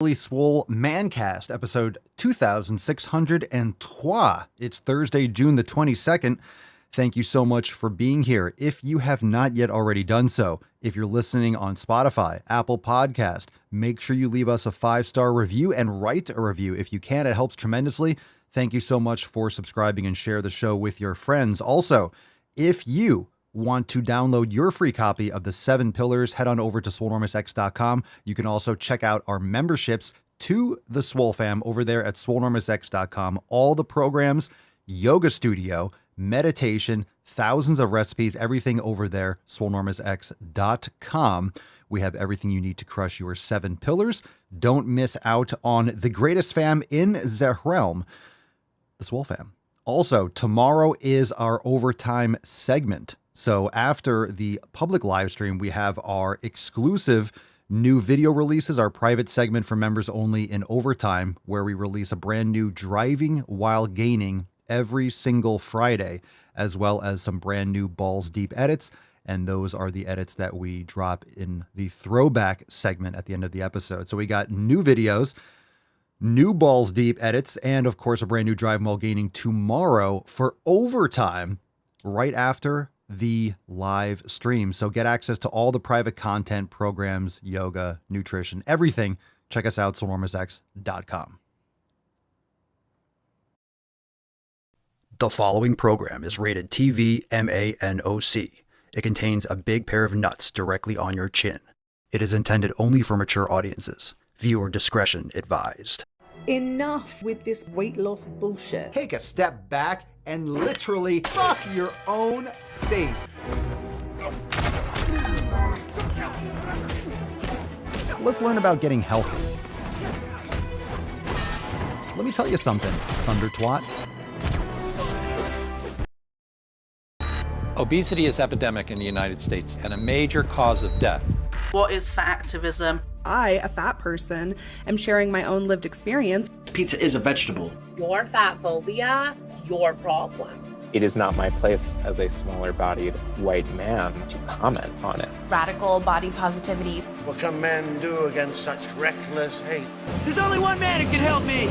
Daily Swole Mancast, episode 2603. It's Thursday, June the 22nd. Thank you so much for being here. If you have not yet already done so, if you're listening on Spotify, Apple Podcast, make sure you leave us a 5-star review and write a review. If you can, it helps tremendously. Thank you so much for subscribing and share the show with your friends. Also, if you want to download your free copy of the 7 Pillars, head on over to swolenormousx.com. You can also check out our memberships to the Swole fam over there at swolenormousx.com. All the programs, yoga studio, meditation, thousands of recipes, everything over there, swolenormousx.com. We have everything you need to crush your 7 pillars. Don't miss out on the greatest fam in the realm, the Swole fam. Also, tomorrow is our overtime segment. So after the public live stream, we have our exclusive new video releases, our private segment for members only in overtime, where we release a brand new driving while gaining every single Friday, as well as some brand new balls deep edits. And those are the edits that we drop in the throwback segment at the end of the episode. So we got new videos, new balls deep edits, and of course, a brand new drive while gaining tomorrow for overtime right after the live stream. So get access to all the private content, programs, yoga, nutrition, everything. Check us out, swolenormousx.com. The following program is rated TV MANOC. It contains a big pair of nuts directly on your chin. It is intended only for mature audiences. Viewer discretion advised. Enough with this weight loss bullshit. Take a step back and literally fuck your own face. Let's learn about getting healthy. Let me tell you something, Thunder Twat. Obesity is epidemic in the United States and a major cause of death. What is fat activism? I, a fat person, am sharing my own lived experience. Pizza is a vegetable. Your fat phobia is your problem. It is not my place as a smaller-bodied white man to comment on it. Radical body positivity. What can men do against such reckless hate? There's only one man who can help me.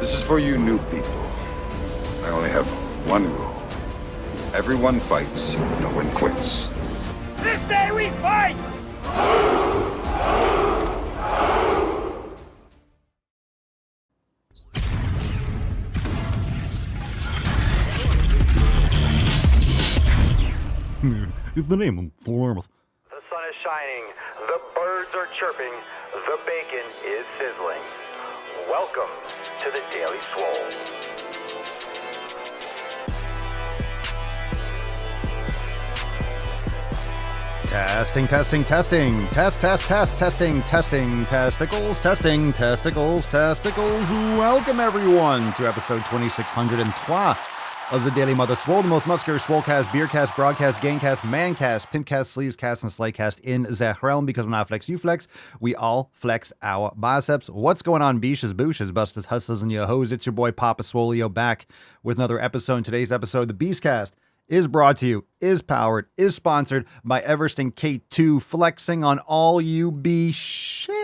This is for you new people. I only have one rule. Everyone fights, no one quits. This day we fight! It's the name of Florida. The sun is shining, the birds are chirping, the bacon is sizzling. Welcome to the Daily Swole. Testing. Testing, testicles, testicles. Welcome, everyone, to episode 2603 of the Daily Mother Swole, the most muscular swolecast, beercast, broadcast, gangcast, mancast, pimpcast, sleevescast, and slaycast in the realm. Because when I flex, you flex. We all flex our biceps. What's going on, beaches, booshes, busters, hustlers, and your hoes? It's your boy, Papa Swolio, back with another episode. In today's episode, the Beastcast is brought to you, is powered, is sponsored by Everesting K2, flexing on all you be shit.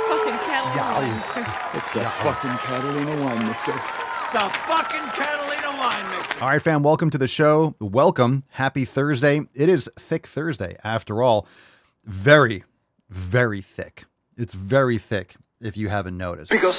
Fucking Catalina mixer. It's the fucking Catalina wine mixer. It's the fucking Catalina wine mixer. All right, fam, welcome to the show. Welcome. Happy Thursday. It is Thick Thursday, after all. Very, very thick. It's very thick, if you haven't noticed. Because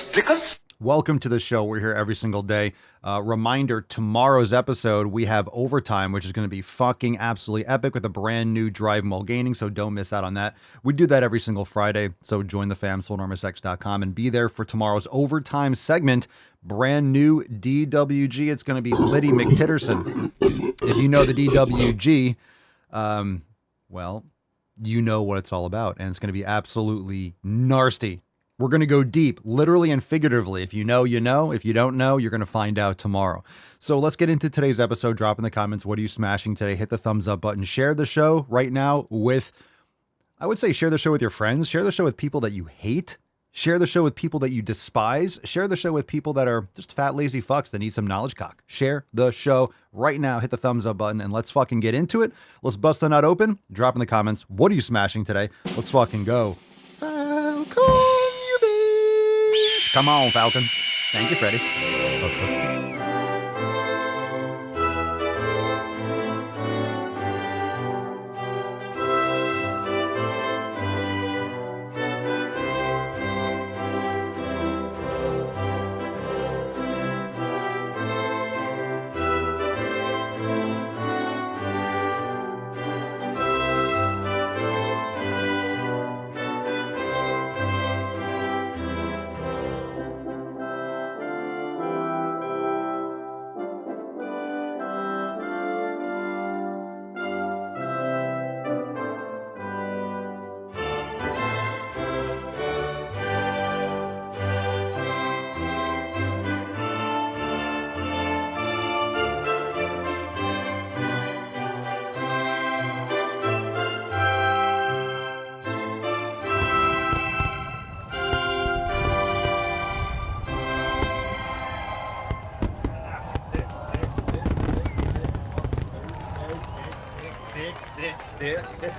Welcome to the show. We're here every single day. Reminder, tomorrow's episode, we have overtime, which is going to be fucking absolutely epic with a brand new drive while gaining, so don't miss out on that. We do that every single Friday, so join the fam, swolenormousx.com, and be there for tomorrow's overtime segment. Brand new DWG. It's going to be Liddy McTitterson. If you know the DWG, well, you know what it's all about, and it's going to be absolutely nasty. We're going to go deep, literally and figuratively. If you know, you know. If you don't know, you're going to find out tomorrow. So let's get into today's episode. Drop in the comments, what are you smashing today? Hit the thumbs up button. Share the show right now with, I would say share the show with your friends. Share the show with people that you hate. Share the show with people that you despise. Share the show with people that are just fat, lazy fucks that need some knowledge cock. Share the show right now. Hit the thumbs up button and let's fucking get into it. Let's bust the nut open. Drop in the comments, what are you smashing today? Let's fucking go. Falcon! bitch. Come on, Falcon. Thank you, Freddie. Okay.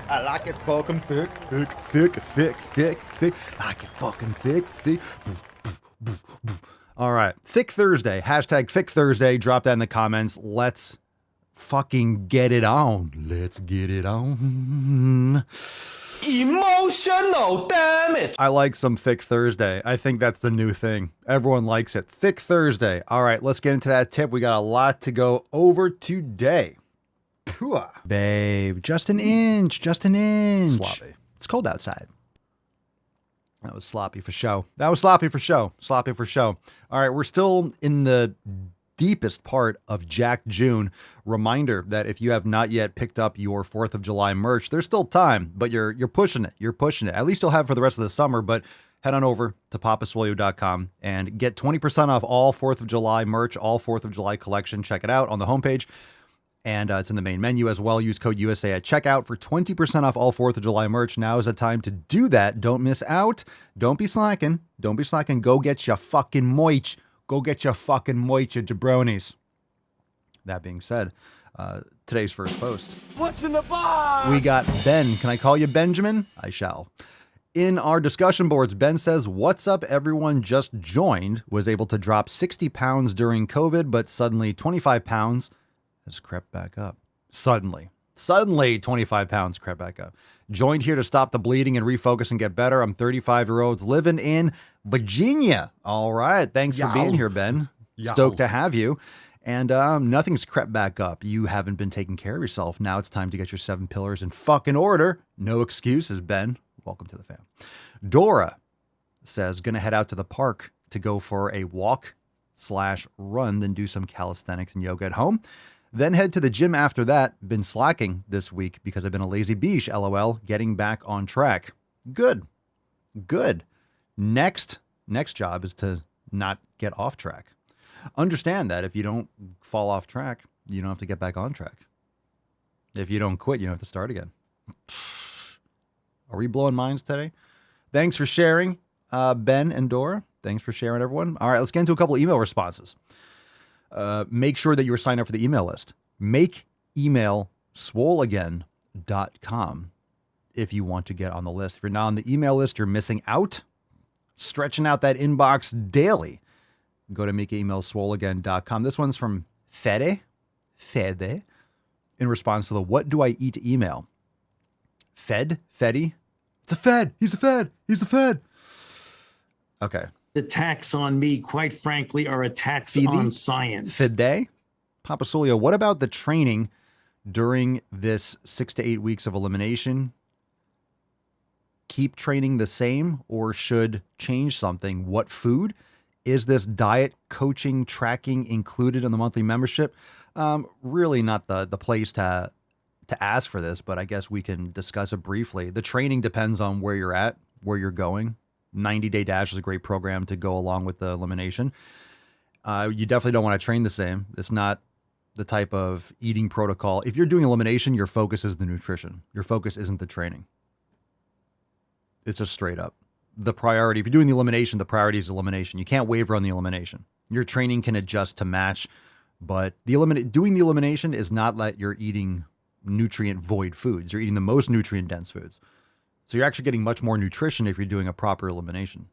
I like it fucking thick. I like it fucking thick. All right. Thick Thursday. Hashtag Thick Thursday. Drop that in the comments. Let's fucking get it on. Let's get it on. Emotional damage. I like some Thick Thursday. I think that's the new thing. Everyone likes it. Thick Thursday. All right. Let's get into that tip. We got a lot to go over today. Babe, just an inch. Sloppy. It's cold outside. That was sloppy for show. Sloppy for show. All right, we're still in the deepest part of Jack June. Reminder that if you have not yet picked up your 4th of July merch, there's still time, but you're pushing it. At least you'll have for the rest of the summer, but head on over to papaswolio.com and get 20% off all 4th of July merch, all 4th of July collection. Check it out on the homepage. And it's in the main menu as well. Use code USA at checkout for 20% off all 4th of July merch. Now is the time to do that. Don't miss out. Don't be slacking. Go get your fucking moich. Go get your fucking moich at jabronis. That being said, today's first post. What's in the box? We got Ben. Can I call you Benjamin? I shall. In our discussion boards, Ben says, what's up? Everyone just joined, was able to drop 60 pounds during COVID, but suddenly 25 pounds has crept back up. Suddenly 25 pounds crept back up. Joined here to stop the bleeding and refocus and get better. I'm 35-year-olds living in Virginia. All right. Thanks for being here, Ben. Stoked to have you. And nothing's crept back up. You haven't been taking care of yourself. Now it's time to get your 7 pillars in fucking order. No excuses, Ben. Welcome to the fam. Dora says, gonna head out to the park to go for a walk/run, then do some calisthenics and yoga at home. Then head to the gym after that. Been slacking this week because I've been a lazy beach, LOL. Getting back on track. Good. Next job is to not get off track. Understand that if you don't fall off track, you don't have to get back on track. If you don't quit, you don't have to start again. Are we blowing minds today? Thanks for sharing, Ben and Dora. Thanks for sharing, everyone. All right, let's get into a couple email responses. Make sure that you are signed up for the email list. Make email swoleagain.com if you want to get on the list. If you're not on the email list, you're missing out. Stretching out that inbox daily. Go to makeemailswoleagain.com. This one's from Fede, in response to the what do I eat email. Fede? It's a Fed. He's a Fed. Okay. Attacks on me, quite frankly, are attacks on science. Today, Papa Solio, what about the training during this 6 to 8 weeks of elimination? Keep training the same or should change something? What food? Is this diet, coaching, tracking included in the monthly membership? Really not the place to ask for this, but I guess we can discuss it briefly. The training depends on where you're at, where you're going. 90-Day Dash is a great program to go along with the elimination. You definitely don't want to train the same. It's not the type of eating protocol. If you're doing elimination, your focus is the nutrition. Your focus isn't the training. It's just straight up. The priority, if you're doing the elimination, the priority is elimination. You can't waver on the elimination. Your training can adjust to match, but doing the elimination is not that you're eating nutrient void foods. You're eating the most nutrient dense foods. So you're actually getting much more nutrition if you're doing a proper elimination.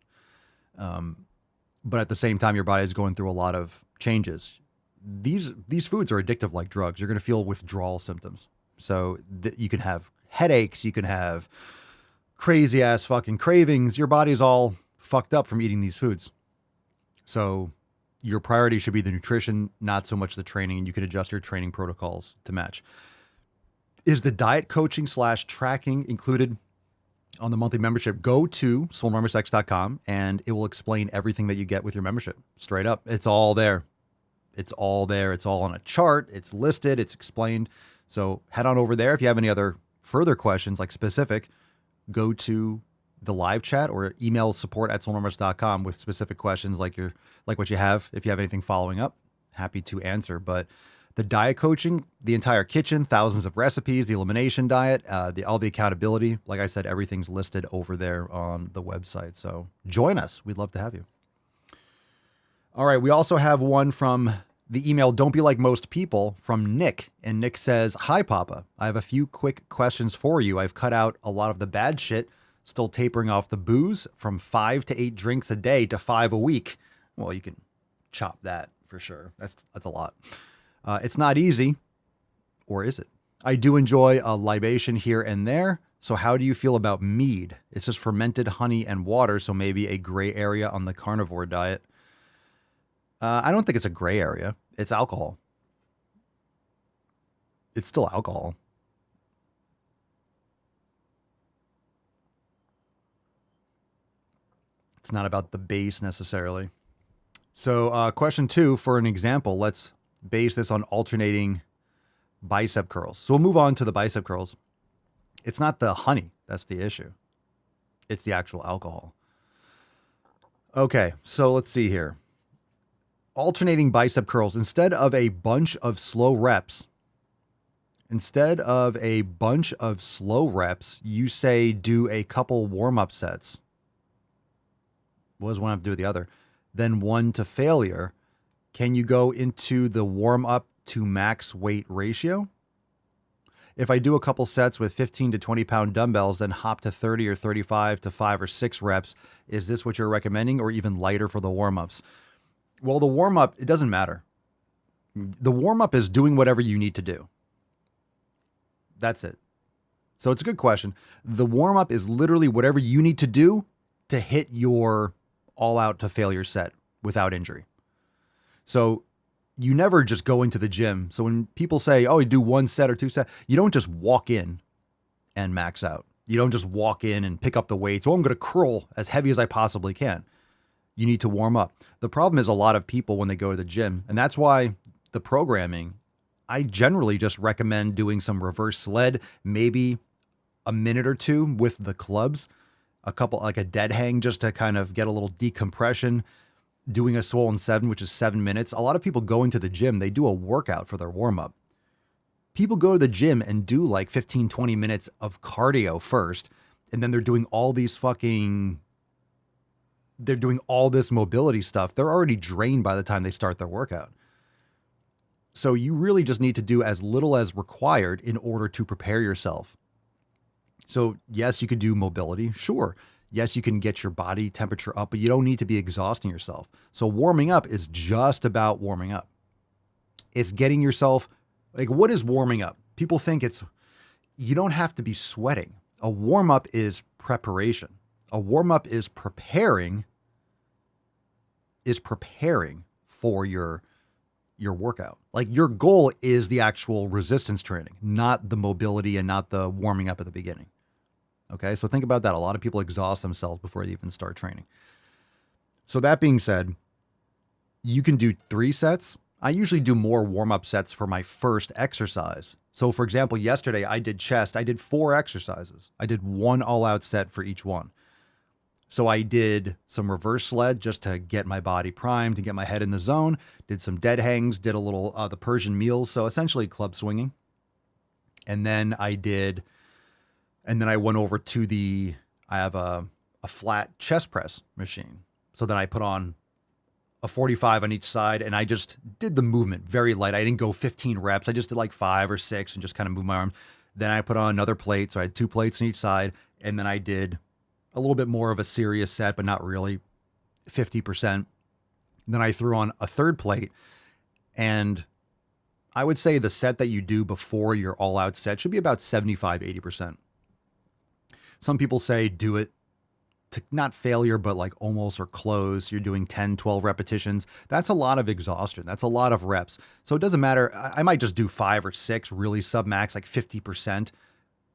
but at the same time, your body is going through a lot of changes. These foods are addictive like drugs. You're going to feel withdrawal symptoms. So you can have headaches. You can have crazy ass fucking cravings. Your body's all fucked up from eating these foods. So your priority should be the nutrition, not so much the training, and you can adjust your training protocols to match. Is the diet coaching / tracking included on the monthly membership? Go to swolenormousx.com and it will explain everything that you get with your membership. Straight up. It's all there. It's all there. It's all on a chart. It's listed. It's explained. So head on over there. If you have any other further questions, like specific, go to the live chat or email support@swolenormous.com with specific questions like what you have. If you have anything following up, happy to answer. But the diet coaching, the entire kitchen, thousands of recipes, the elimination diet, all the accountability, like I said, everything's listed over there on the website. So join us. We'd love to have you. All right. We also have one from the email, Don't Be Like Most People, from Nick. And Nick says, Hi, Papa. I have a few quick questions for you. I've cut out a lot of the bad shit, still tapering off the booze from 5 to 8 drinks a day to 5 a week. Well, you can chop that for sure. That's a lot. It's not easy, or is it? I do enjoy a libation here and there. So how do you feel about mead? It's just fermented honey and water, so maybe a gray area on the carnivore diet. I don't think it's a gray area. It's alcohol. It's still alcohol. It's not about the base necessarily. So question 2, for an example, let's base this on alternating bicep curls. So we'll move on to the bicep curls. It's not the honey that's the issue. It's the actual alcohol. Okay, so let's see here. Alternating bicep curls, instead of a bunch of slow reps, you say do a couple warm-up sets. What does one have to do with the other? Then 1 to failure. Can you go into the warm-up to max weight ratio? If I do a couple sets with 15 to 20 pound dumbbells, then hop to 30 or 35 to 5 or 6 reps, is this what you're recommending, or even lighter for the warm-ups? Well, the warm-up, it doesn't matter. The warm-up is doing whatever you need to do. That's it. So it's a good question. The warm-up is literally whatever you need to do to hit your all-out to failure set without injury. So you never just go into the gym. So when people say, oh, you do 1 set or 2 sets, you don't just walk in and max out. You don't just walk in and pick up the weights. Oh, I'm going to curl as heavy as I possibly can. You need to warm up. The problem is a lot of people when they go to the gym, and that's why the programming, I generally just recommend doing some reverse sled, maybe a minute or 2 with the clubs, a couple, like a dead hang, just to kind of get a little decompression, doing a swollen 7, which is 7 minutes. A lot of people go into the gym, they do a workout for their warm up. People go to the gym and do like 15, 20 minutes of cardio first, and then they're doing all this mobility stuff. They're already drained by the time they start their workout. So you really just need to do as little as required in order to prepare yourself. So yes, you could do mobility. Sure. Yes, you can get your body temperature up, but you don't need to be exhausting yourself. So warming up is just about warming up. It's getting yourself, like, what is warming up? People think you don't have to be sweating. A warm up is preparation. A warm up is preparing for your workout. Like, your goal is the actual resistance training, not the mobility and not the warming up at the beginning. Okay, so think about that. A lot of people exhaust themselves before they even start training. So that being said, you can do 3 sets. I usually do more warm-up sets for my first exercise. So for example, yesterday I did chest. I did 4 exercises. I did 1 all-out set for each one. So I did some reverse sled just to get my body primed, to get my head in the zone. Did some dead hangs, did a little the Persian meals, so essentially club swinging. And then I went over to I have a flat chest press machine. So then I put on a 45 on each side, and I just did the movement very light. I didn't go 15 reps. I just did like 5 or 6 and just kind of moved my arm. Then I put on another plate. So I had 2 plates on each side. And then I did a little bit more of a serious set, but not really, 50%. Then I threw on a third plate, and I would say the set that you do before your all out set should be about 75, 80%. Some people say do it to not failure, but like almost or close. You're doing 10, 12 repetitions. That's a lot of exhaustion. That's a lot of reps. So it doesn't matter. I might just do 5 or 6 really sub-max, like 50%,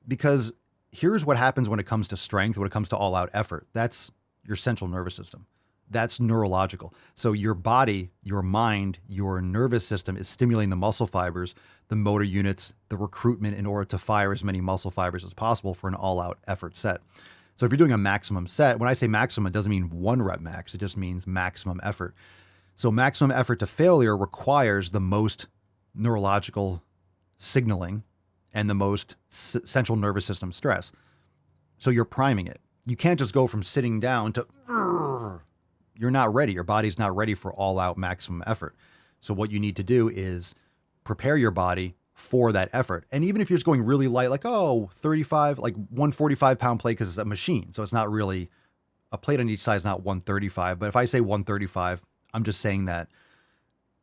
because here's what happens when it comes to strength, when it comes to all out effort. That's your central nervous system. That's neurological. So your body, your mind, your nervous system is stimulating the muscle fibers, the motor units, the recruitment in order to fire as many muscle fibers as possible for an all out effort set. So if you're doing a maximum set, when I say maximum, it doesn't mean 1 rep max. It just means maximum effort. So maximum effort to failure requires the most neurological signaling and the most central nervous system stress. So you're priming it. You can't just go from sitting down to, you're not ready. Your body's not ready for all out maximum effort. So what you need to do is prepare your body for that effort. And even if you're just going really light, like, 35, like 145 pound plate, because it's a machine. So it's not really a plate on each side is not 135. But if I say 135, I'm just saying that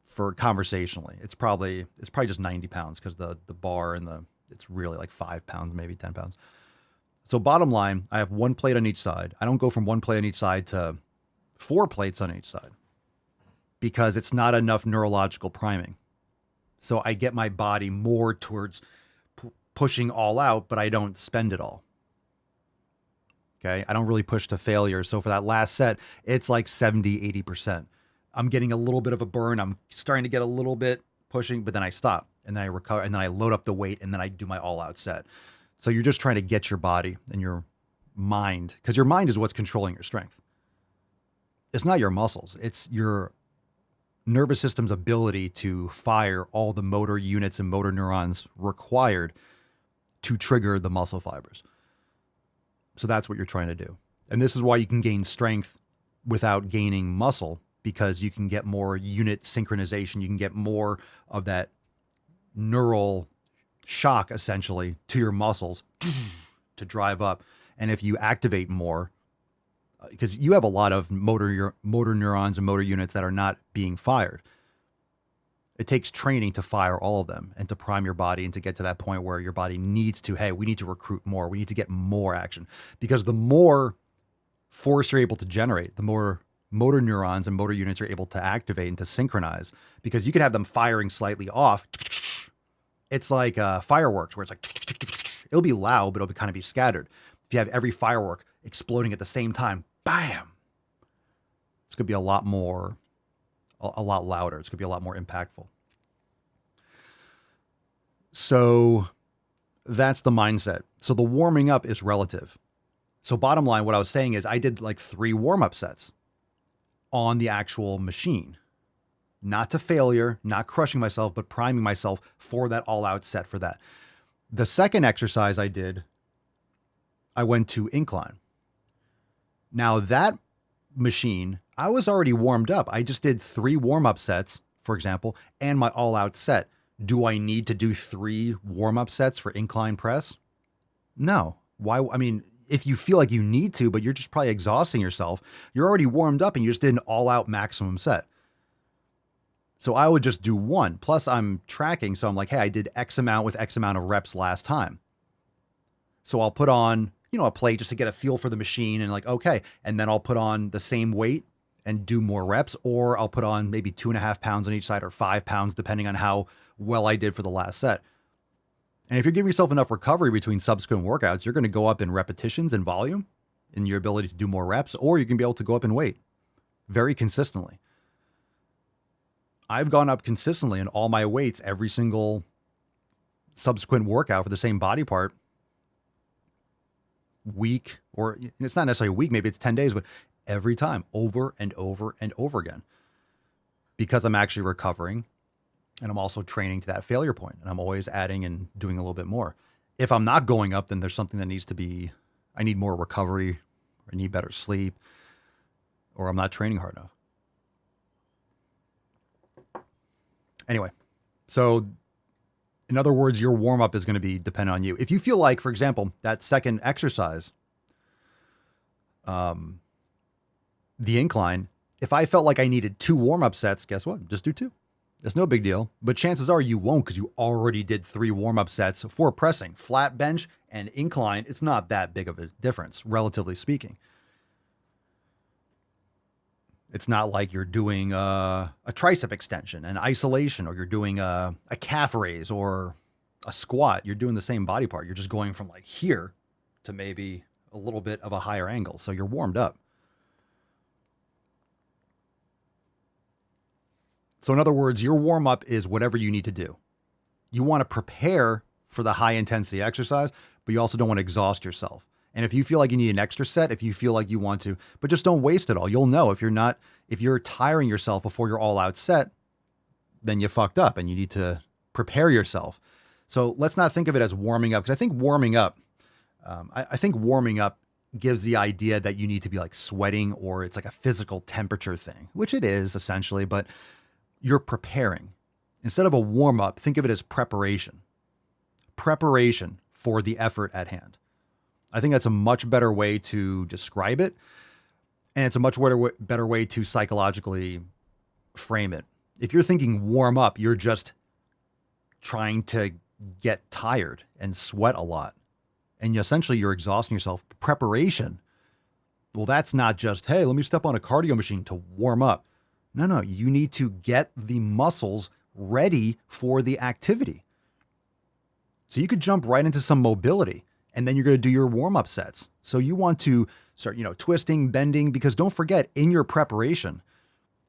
for conversationally, it's probably just 90 pounds because the bar and it's really like 5 pounds, maybe 10 pounds. So bottom line, I have 1 plate on each side. I don't go from 1 plate on each side to 4 plates on each side because it's not enough neurological priming. So I get my body more towards pushing all out, but I don't spend it all. Okay. I don't really push to failure. So for that last set, it's like 70, 80%. I'm getting a little bit of a burn. I'm starting to get a little bit pushing, but then I stop and then I recover and then I load up the weight and then I do my all out set. So you're just trying to get your body and your mind, because your mind is what's controlling your strength. It's not your muscles. It's your nervous system's ability to fire all the motor units and motor neurons required to trigger the muscle fibers. So that's what you're trying to do. And this is why you can gain strength without gaining muscle, because you can get more unit synchronization. You can get more of that neural shock essentially to your muscles to drive up. And if you activate more, because you have a lot of motor neurons and motor units that are not being fired. It takes training to fire all of them and to prime your body and to get to that point where your body needs to, hey, we need to recruit more. We need to get more action, because the more force you're able to generate, the more motor neurons and motor units you're able to activate and to synchronize, because you could have them firing slightly off. It's like fireworks where it's like, it'll be loud, but it'll kind of be scattered. If you have every firework exploding at the same time, bam, it's going to be a lot louder. It's going to be a lot more impactful. So that's the mindset. So the warming up is relative. So bottom line, what I was saying is I did like 3 warm-up sets on the actual machine, not to failure, not crushing myself, but priming myself for that all-out set for that. The second exercise I did, I went to incline. Now that machine, I was already warmed up. I just did 3 warm-up sets, for example, and my all-out set. Do I need to do 3 warm-up sets for incline press? No. Why? I mean, if you feel like you need to, but you're just probably exhausting yourself, you're already warmed up and you just did an all-out maximum set. So I would just do 1. Plus I'm tracking. So I'm like, hey, I did X amount with X amount of reps last time. So I'll put on, a plate just to get a feel for the machine and like, okay. And then I'll put on the same weight and do more reps, or I'll put on maybe 2.5 pounds on each side or 5 pounds, depending on how well I did for the last set. And if you're giving yourself enough recovery between subsequent workouts, you're going to go up in repetitions and volume in your ability to do more reps, or you can be able to go up in weight very consistently. I've gone up consistently in all my weights every single subsequent workout for the same body part week, or it's not necessarily a week, maybe it's 10 days, but every time over and over and over again, because I'm actually recovering and I'm also training to that failure point, and I'm always adding and doing a little bit more. If I'm not going up, then there's something that needs to be, I need more recovery, or I need better sleep, or I'm not training hard enough. Anyway, so in other words, your warm up is going to be dependent on you. If you feel like, for example, that second exercise, the incline, If I felt like I needed 2 warm-up sets, guess what? Just do 2. It's no big deal. But chances are you won't because you already did 3 warm-up sets for pressing. Flat bench and incline, it's not that big of a difference, relatively speaking. It's not like you're doing a tricep extension, an isolation, or you're doing a calf raise or a squat. You're doing the same body part. You're just going from like here to maybe a little bit of a higher angle. So you're warmed up. So in other words, your warm up is whatever you need to do. You want to prepare for the high intensity exercise, but you also don't want to exhaust yourself. And if you feel like you need an extra set, if you feel like you want to, but just don't waste it all. You'll know if you're tiring yourself before you're all out set, then you fucked up and you need to prepare yourself. So let's not think of it as warming up. Cause I think warming up gives the idea that you need to be like sweating or it's like a physical temperature thing, which it is essentially, but you're preparing. Instead of a warm up, think of it as preparation for the effort at hand. I think that's a much better way to describe it. And it's a much better way to psychologically frame it. If you're thinking warm up, you're just trying to get tired and sweat a lot. And essentially you're exhausting yourself. Preparation, well, that's not just, hey, let me step on a cardio machine to warm up. No, you need to get the muscles ready for the activity. So you could jump right into some mobility and then you're going to do your warm-up sets. So you want to start, twisting, bending, because don't forget in your preparation,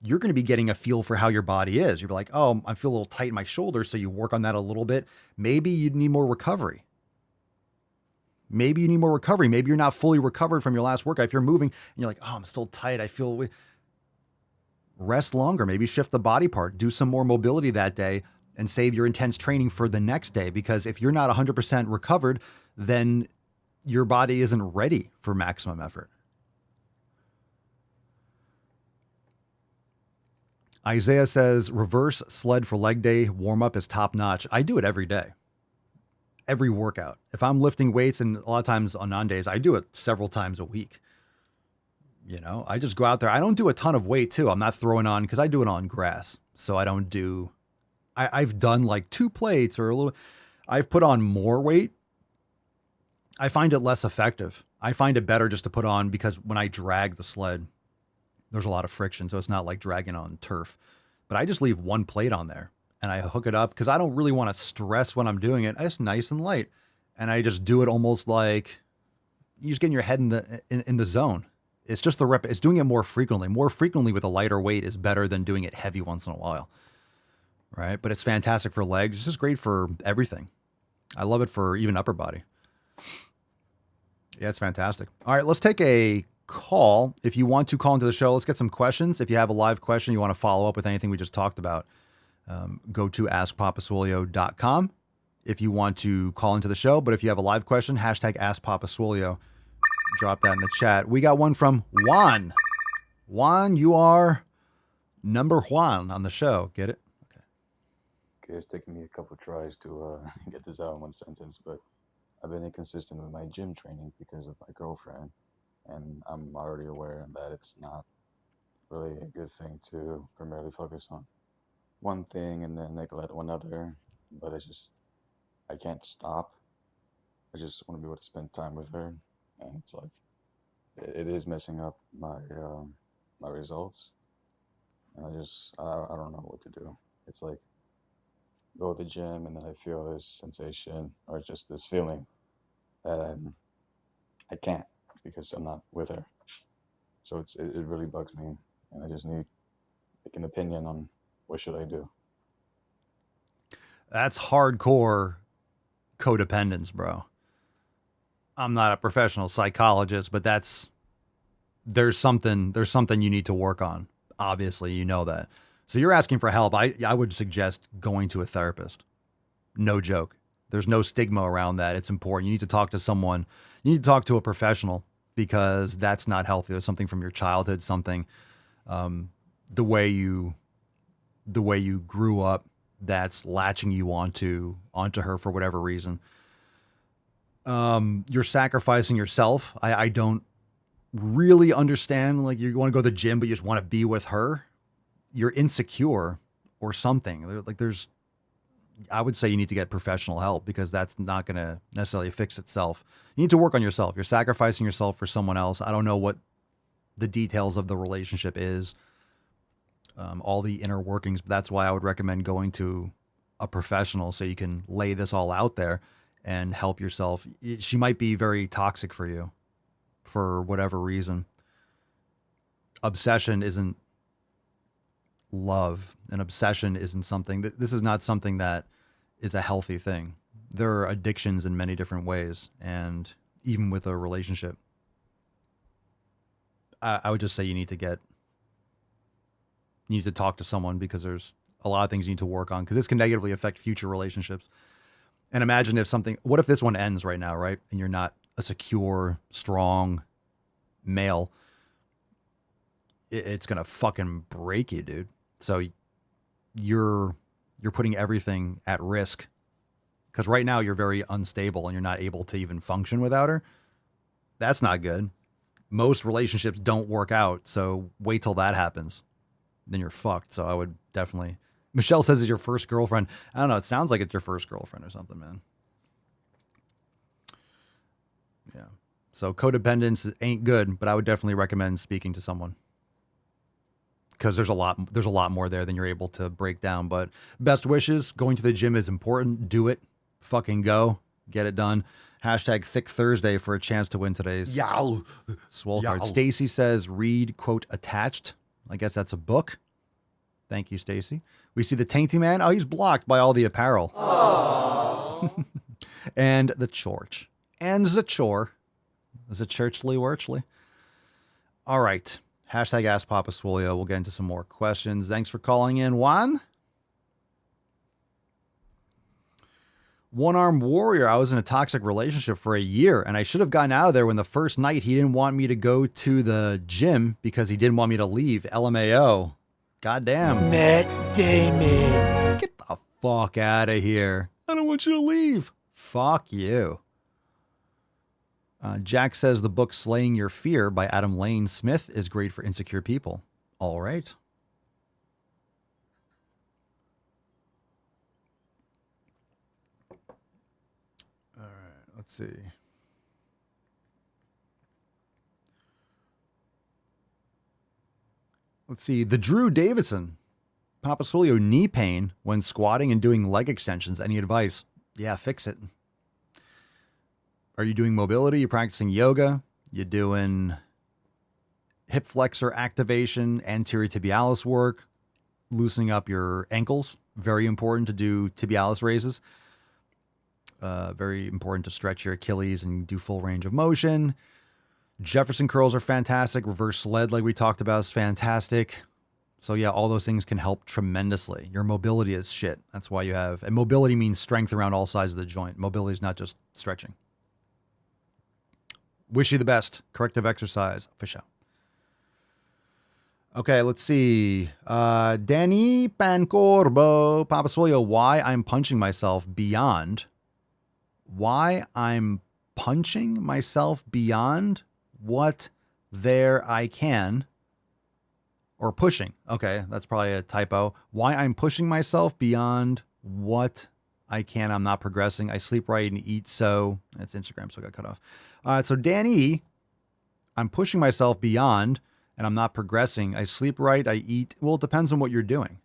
you're going to be getting a feel for how your body is. You're like, oh, I feel a little tight in my shoulder. So you work on that a little bit. Maybe you need more recovery. Maybe you're not fully recovered from your last workout. If you're moving and you're like, oh, I'm still tight. I feel rest longer, maybe shift the body part, do some more mobility that day and save your intense training for the next day. Because if you're not 100% recovered, then your body isn't ready for maximum effort. Isaiah says, reverse sled for leg day warm-up is top notch. I do it every day, every workout. If I'm lifting weights, and a lot of times on non-days, I do it several times a week. I just go out there. I don't do a ton of weight too. I'm not throwing on because I do it on grass. So I don't do, I've done like 2 plates or a little, I've put on more weight. I find it less effective. I find it better just to put on because when I drag the sled, there's a lot of friction. So it's not like dragging on turf, but I just leave 1 plate on there and I hook it up because I don't really want to stress when I'm doing it. It's nice and light. And I just do it almost like you just get in your head in the zone. It's just it's doing it more frequently. More frequently with a lighter weight is better than doing it heavy once in a while. Right? But it's fantastic for legs. It's just great for everything. I love it for even upper body. Yeah, it's fantastic. All right, let's take a call. If you want to call into the show, let's get some questions. If you have a live question, you want to follow up with anything we just talked about, go to askpapaswolio.com if you want to call into the show. But if you have a live question, hashtag askpapaswolio. Drop that in the chat. We got one from Juan. Juan, you are number Juan on the show. Get it? Okay, it's taken me a couple tries to get this out in 1 sentence, but I've been inconsistent with my gym training because of my girlfriend, and I'm already aware that it's not really a good thing to primarily focus on one thing and then neglect one other, but it's just, I can't stop. I just want to be able to spend time with her. And it's like, it is messing up my my results. And I don't know what to do. It's like, go to the gym and then I feel this sensation or just this feeling that I can't because I'm not with her. So it really bugs me. And I just need like an opinion on what should I do. That's hardcore codependence, bro. I'm not a professional psychologist, but there's something you need to work on. Obviously, you know that. So you're asking for help. I would suggest going to a therapist. No joke. There's no stigma around that. It's important. You need to talk to someone. You need to talk to a professional because that's not healthy. There's something from your childhood, something, the way you grew up that's latching you onto her for whatever reason. You're sacrificing yourself. I don't really understand, like you want to go to the gym, but you just want to be with her, you're insecure or something. Like I would say you need to get professional help because that's not going to necessarily fix itself. You need to work on yourself. You're sacrificing yourself for someone else. I don't know what the details of the relationship is, all the inner workings, but that's why I would recommend going to a professional so you can lay this all out there and help yourself. She might be very toxic for you for whatever reason. Obsession isn't love, and obsession isn't something that this is not something that is a healthy thing. There are addictions in many different ways, and even with a relationship, I would just say you need to talk to someone because there's a lot of things you need to work on because this can negatively affect future relationships. And imagine what if this one ends right now, right? And you're not a secure, strong male. It's going to fucking break you, dude. So you're putting everything at risk because right now you're very unstable and you're not able to even function without her. That's not good. Most relationships don't work out. So wait till that happens. Then you're fucked. So I would definitely. Michelle says it's your first girlfriend. I don't know. It sounds like it's your first girlfriend or something, man. Yeah. So codependence ain't good, but I would definitely recommend speaking to someone because there's a lot more there than you're able to break down. But best wishes. Going to the gym is important. Do it. Fucking go. Get it done. Hashtag Thick Thursday for a chance to win today's Swole card. Stacy says, read, quote, attached. I guess that's a book. Thank you, Stacy. We see the Tainty Man. Oh, he's blocked by all the apparel. And the Chorch. And the Chore. The Churchly Worchly. All right. Hashtag Ask Papa Swolio. We'll get into some more questions. Thanks for calling in, Juan. One-armed warrior. I was in a toxic relationship for a year, and I should have gotten out of there when the first night he didn't want me to go to the gym because he didn't want me to leave. LMAO. Goddamn. Matt Damon. Get the fuck out of here. I don't want you to leave. Fuck you. Jack says the book Slaying Your Fear by Adam Lane Smith is great for insecure people. All right. Let's see. The Drew Davidson. Papa Swolio, knee pain when squatting and doing leg extensions. Any advice? Yeah, fix it. Are you doing mobility? You practicing yoga? You doing hip flexor activation, anterior tibialis work, loosening up your ankles? Very important to do tibialis raises. Very important to stretch your Achilles and do full range of motion. Jefferson curls are fantastic. Reverse sled, like we talked about, is fantastic. So yeah, all those things can help tremendously. Your mobility is shit. That's why and mobility means strength around all sides of the joint. Mobility is not just stretching. Wish you the best. Corrective exercise for sure. Okay, let's see. Danny Pancorbo, Papa Swolio, why I'm punching myself beyond. Why I'm punching myself beyond what there I can. Or pushing. Okay, that's probably a typo. Why I'm pushing myself beyond what I can. I'm not progressing. I sleep right and eat so. That's Instagram, so I got cut off. All right, so Danny, I'm pushing myself beyond and I'm not progressing. I sleep right. I eat. Well, it depends on what you're doing.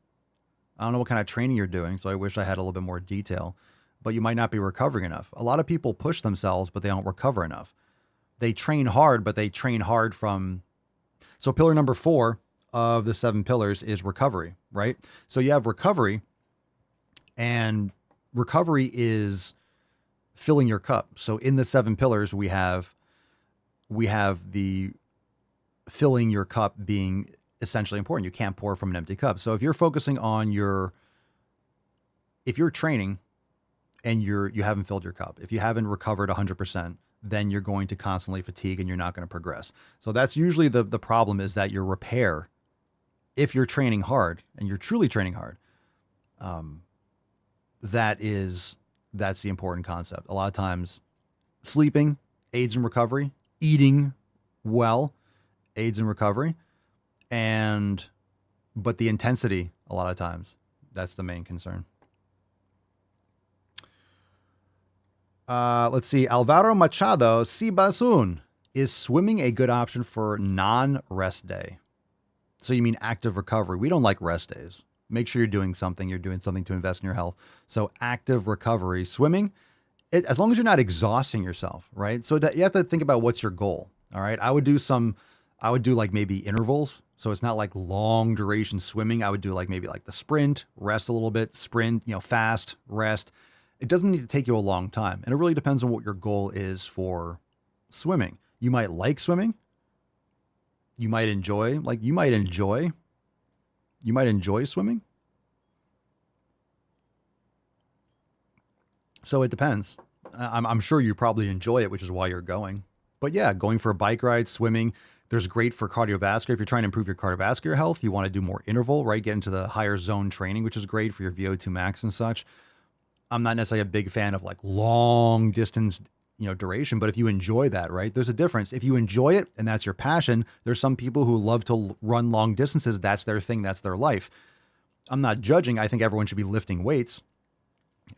I don't know what kind of training you're doing, so I wish I had a little bit more detail. But you might not be recovering enough. A lot of people push themselves, but they don't recover enough. They train hard, but they train hard from... So pillar number 4 of the 7 pillars is recovery, right? So you have recovery, and recovery is filling your cup. So in the 7 pillars, we have the filling your cup being essentially important. You can't pour from an empty cup. So if you're focusing on if you're training and you haven't filled your cup, if you haven't recovered 100%, then you're going to constantly fatigue and you're not going to progress. So that's usually the problem, is that your repair, if you're training hard and you're truly training hard, that's the important concept. A lot of times sleeping aids in recovery, eating well aids in recovery, but the intensity, a lot of times, that's the main concern. Let's see. Alvaro Machado Sibasun. Is swimming a good option for non-rest day? So you mean active recovery? We don't like rest days. Make sure you're doing something. You're doing something to invest in your health. So active recovery, swimming, as long as you're not exhausting yourself, right? So you have to think about what's your goal. All right. I would do like maybe intervals. So it's not like long duration swimming. I would do like maybe like the sprint, rest a little bit, sprint, fast, rest. It doesn't need to take you a long time. And it really depends on what your goal is for swimming. You might like swimming. You might enjoy swimming. So it depends. I'm sure you probably enjoy it, which is why you're going. But yeah, going for a bike ride, swimming, there's great for cardiovascular. If you're trying to improve your cardiovascular health, you want to do more interval, right? Get into the higher zone training, which is great for your VO2 max and such. I'm not necessarily a big fan of like long distance, duration, but if you enjoy that, right, there's a difference. If you enjoy it and that's your passion, there's some people who love to run long distances. That's their thing. That's their life. I'm not judging. I think everyone should be lifting weights.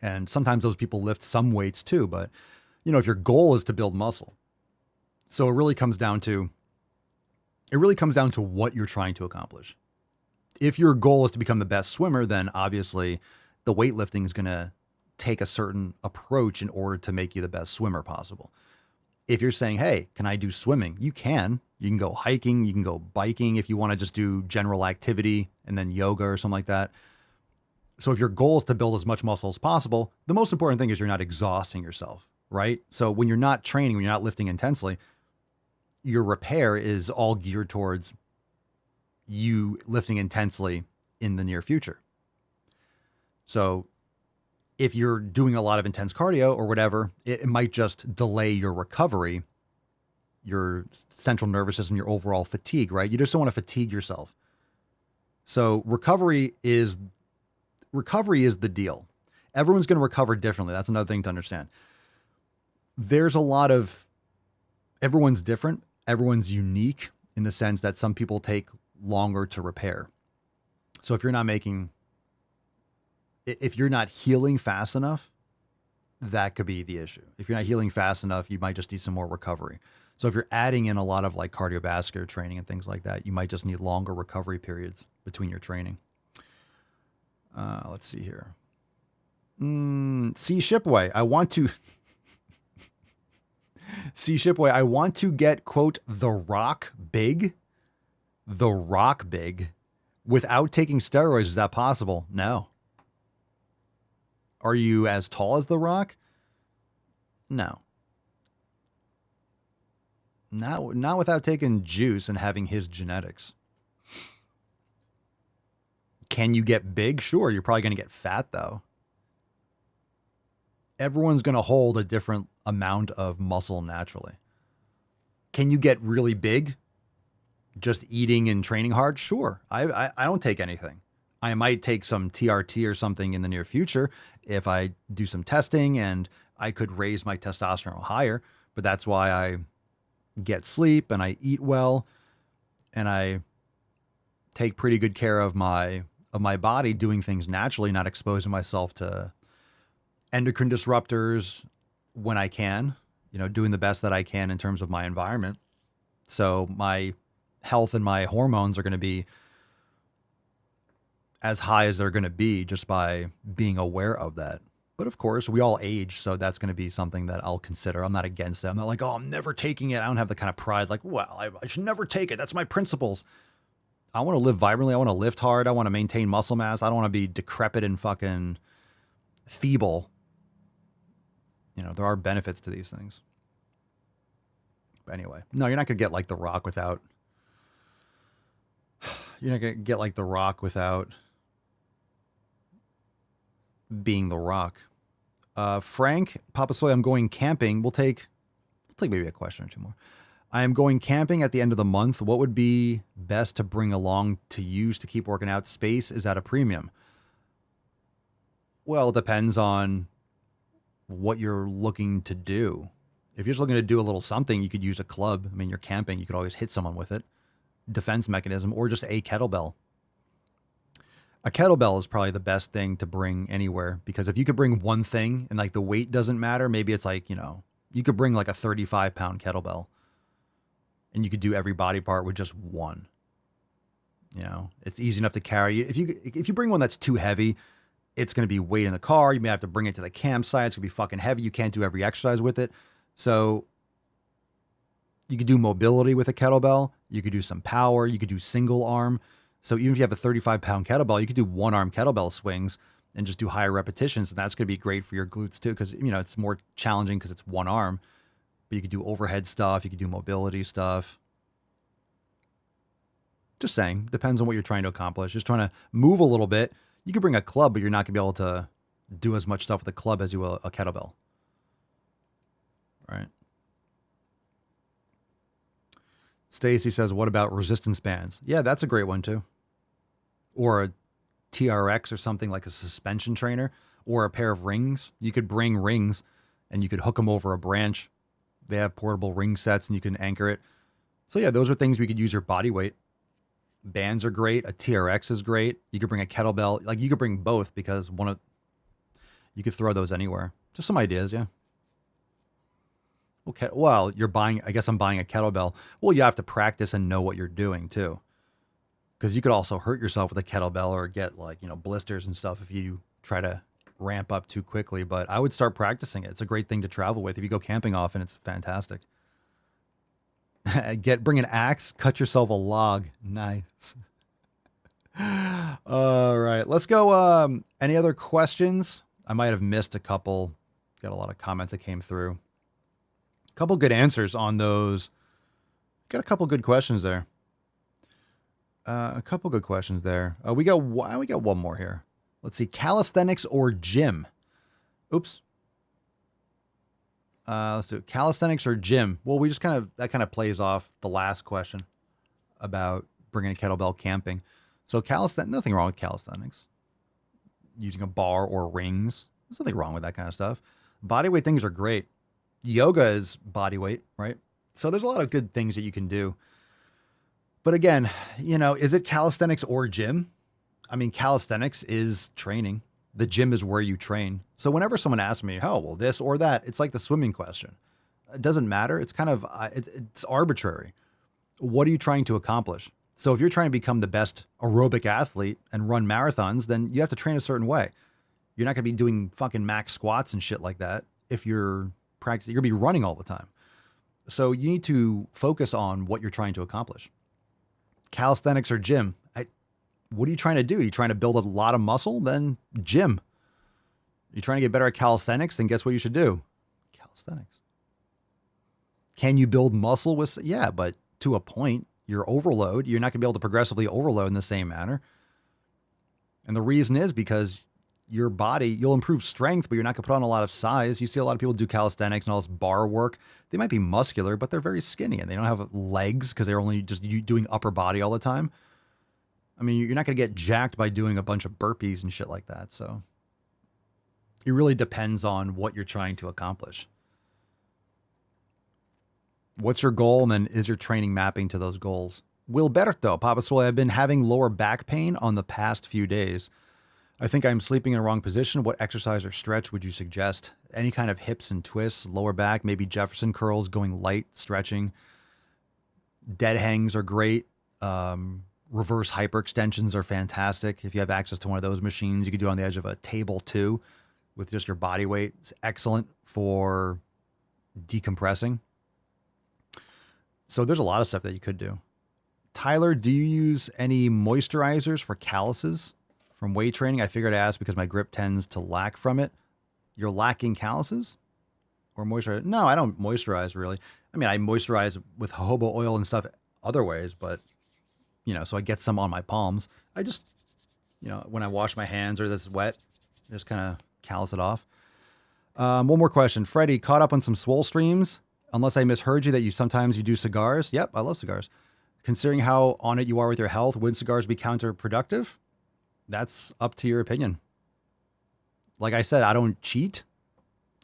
And sometimes those people lift some weights too. But, if your goal is to build muscle, so it really comes down to what you're trying to accomplish. If your goal is to become the best swimmer, then obviously the weightlifting is going to take a certain approach in order to make you the best swimmer possible. If you're saying, hey, can I do swimming? You can go hiking, you can go biking if you want to just do general activity and then yoga or something like that. So if your goal is to build as much muscle as possible, the most important thing is you're not exhausting yourself, right? So when you're not training, when you're not lifting intensely, your repair is all geared towards you lifting intensely in the near future. So if you're doing a lot of intense cardio or whatever, it might just delay your recovery, your central nervous system, your overall fatigue, right? You just don't want to fatigue yourself. So recovery is the deal. Everyone's going to recover differently. That's another thing to understand. Everyone's different. Everyone's unique in the sense that some people take longer to repair. So if you're not healing fast enough, that could be the issue. If you're not healing fast enough, you might just need some more recovery. So if you're adding in a lot of like cardiovascular training and things like that, you might just need longer recovery periods between your training. Let's see here. C Shipway, I want to get, quote, the rock big without taking steroids. Is that possible? No. Are you as tall as The Rock? No. Not without taking juice and having his genetics. Can you get big? Sure. You're probably going to get fat, though. Everyone's going to hold a different amount of muscle naturally. Can you get really big just eating and training hard? Sure. I don't take anything. I might take some TRT or something in the near future if I do some testing and I could raise my testosterone higher. But that's why I get sleep and I eat well and I take pretty good care of my body, doing things naturally, not exposing myself to endocrine disruptors when I can, doing the best that I can in terms of my environment. So my health and my hormones are going to be as high as they're going to be just by being aware of that. But of course, we all age, so that's going to be something that I'll consider. I'm not against it. I'm not like, oh, I'm never taking it. I don't have the kind of pride like, well, I should never take it. That's my principles. I want to live vibrantly. I want to lift hard. I want to maintain muscle mass. I don't want to be decrepit and fucking feeble. There are benefits to these things. But anyway, no, you're not going to get like The Rock without... You're not going to get like The Rock without being The Rock. Frank, Papa Soy, I'm going camping. We'll take maybe a question or two more. I am going camping at the end of the month. What would be best to bring along to use to keep working out? Space is at a premium. Well, it depends on what you're looking to do. If you're just looking to do a little something, you could use a club. I mean, you're camping. You could always hit someone with it. defense mechanism, or just a kettlebell. A kettlebell is probably the best thing to bring anywhere, because if you could bring one thing and like the weight doesn't matter, maybe it's like, you could bring like a 35-pound kettlebell and you could do every body part with just one. It's easy enough to carry. If you bring one that's too heavy, it's going to be weight in the car. You may have to bring it to the campsite. It's going to be fucking heavy. You can't do every exercise with it. So you could do mobility with a kettlebell. You could do some power. You could do single arm. So even if you have a 35-pound kettlebell, you could do one-arm kettlebell swings and just do higher repetitions. And that's going to be great for your glutes too, because, it's more challenging because it's one arm. But you could do overhead stuff. You could do mobility stuff. Just saying, depends on what you're trying to accomplish. Just trying to move a little bit. You could bring a club, but you're not going to be able to do as much stuff with a club as you will a kettlebell. Right? Stacy says, what about resistance bands? Yeah, that's a great one too. Or a TRX or something, like a suspension trainer, or a pair of rings. You could bring rings and you could hook them over a branch. They have portable ring sets and you can anchor it. So yeah, those are things we could use your body weight. Bands are great. A TRX is great. You could bring a kettlebell. Like you could bring both, because you could throw those anywhere. Just some ideas. Yeah. Okay. Well, I guess I'm buying a kettlebell. Well, you have to practice and know what you're doing too. Because you could also hurt yourself with a kettlebell or get blisters and stuff if you try to ramp up too quickly. But I would start practicing it. It's a great thing to travel with. If you go camping often, it's fantastic. Bring an axe, cut yourself a log. Nice. All right, let's go. Any other questions? I might have missed a couple. Got a lot of comments that came through. A couple good answers on those. Got a couple good questions there. We got one more here. Let's see. Calisthenics or gym? Oops. Let's do it. Calisthenics or gym? Well, that kind of plays off the last question about bringing a kettlebell camping. So nothing wrong with calisthenics. Using a bar or rings. There's nothing wrong with that kind of stuff. Bodyweight things are great. Yoga is body weight, right? So there's a lot of good things that you can do. But again, is it calisthenics or gym? I mean, calisthenics is training. The gym is where you train. So whenever someone asks me, oh, well, this or that, it's like the swimming question. It doesn't matter. It's kind of, it's arbitrary. What are you trying to accomplish? So if you're trying to become the best aerobic athlete and run marathons, then you have to train a certain way. You're not going to be doing fucking max squats and shit like that. If you're practicing, you're going to be running all the time. So you need to focus on what you're trying to accomplish. Calisthenics or gym? What are you trying to do? Are you trying to build a lot of muscle? Then gym. You're trying to get better at calisthenics? Then guess what you should do? Calisthenics. Can you build muscle with? Yeah, but to a point. Your overload, you're not going to be able to progressively overload in the same manner. And the reason is because your body, you'll improve strength, but you're not going to put on a lot of size. You see a lot of people do calisthenics and all this bar work. They might be muscular, but they're very skinny and they don't have legs because they're only just doing upper body all the time. I mean, you're not going to get jacked by doing a bunch of burpees and shit like that. So it really depends on what you're trying to accomplish. What's your goal? And then is your training mapping to those goals? Wilberto, Papa Swole, I've been having lower back pain on the past few days. I think I'm sleeping in the wrong position. What exercise or stretch would you suggest? Any kind of hips and twists, lower back, maybe Jefferson curls, going light, stretching. Dead hangs are great. Reverse hyperextensions are fantastic. If you have access to one of those machines, you could do it on the edge of a table too with just your body weight. It's excellent for decompressing. So there's a lot of stuff that you could do. Tyler, do you use any moisturizers for calluses from weight training? I figured I'd ask because my grip tends to lack from it. You're lacking calluses or moisturize? No, I don't moisturize really. I mean, I moisturize with jojoba oil and stuff other ways, but so I get some on my palms. I just, when I wash my hands or this is wet, just kind of callus it off. One more question. Freddie, caught up on some Swole streams. Unless I misheard you that you do cigars. Yep, I love cigars. Considering how on it you are with your health, would cigars be counterproductive? That's up to your opinion. Like I said, I don't cheat.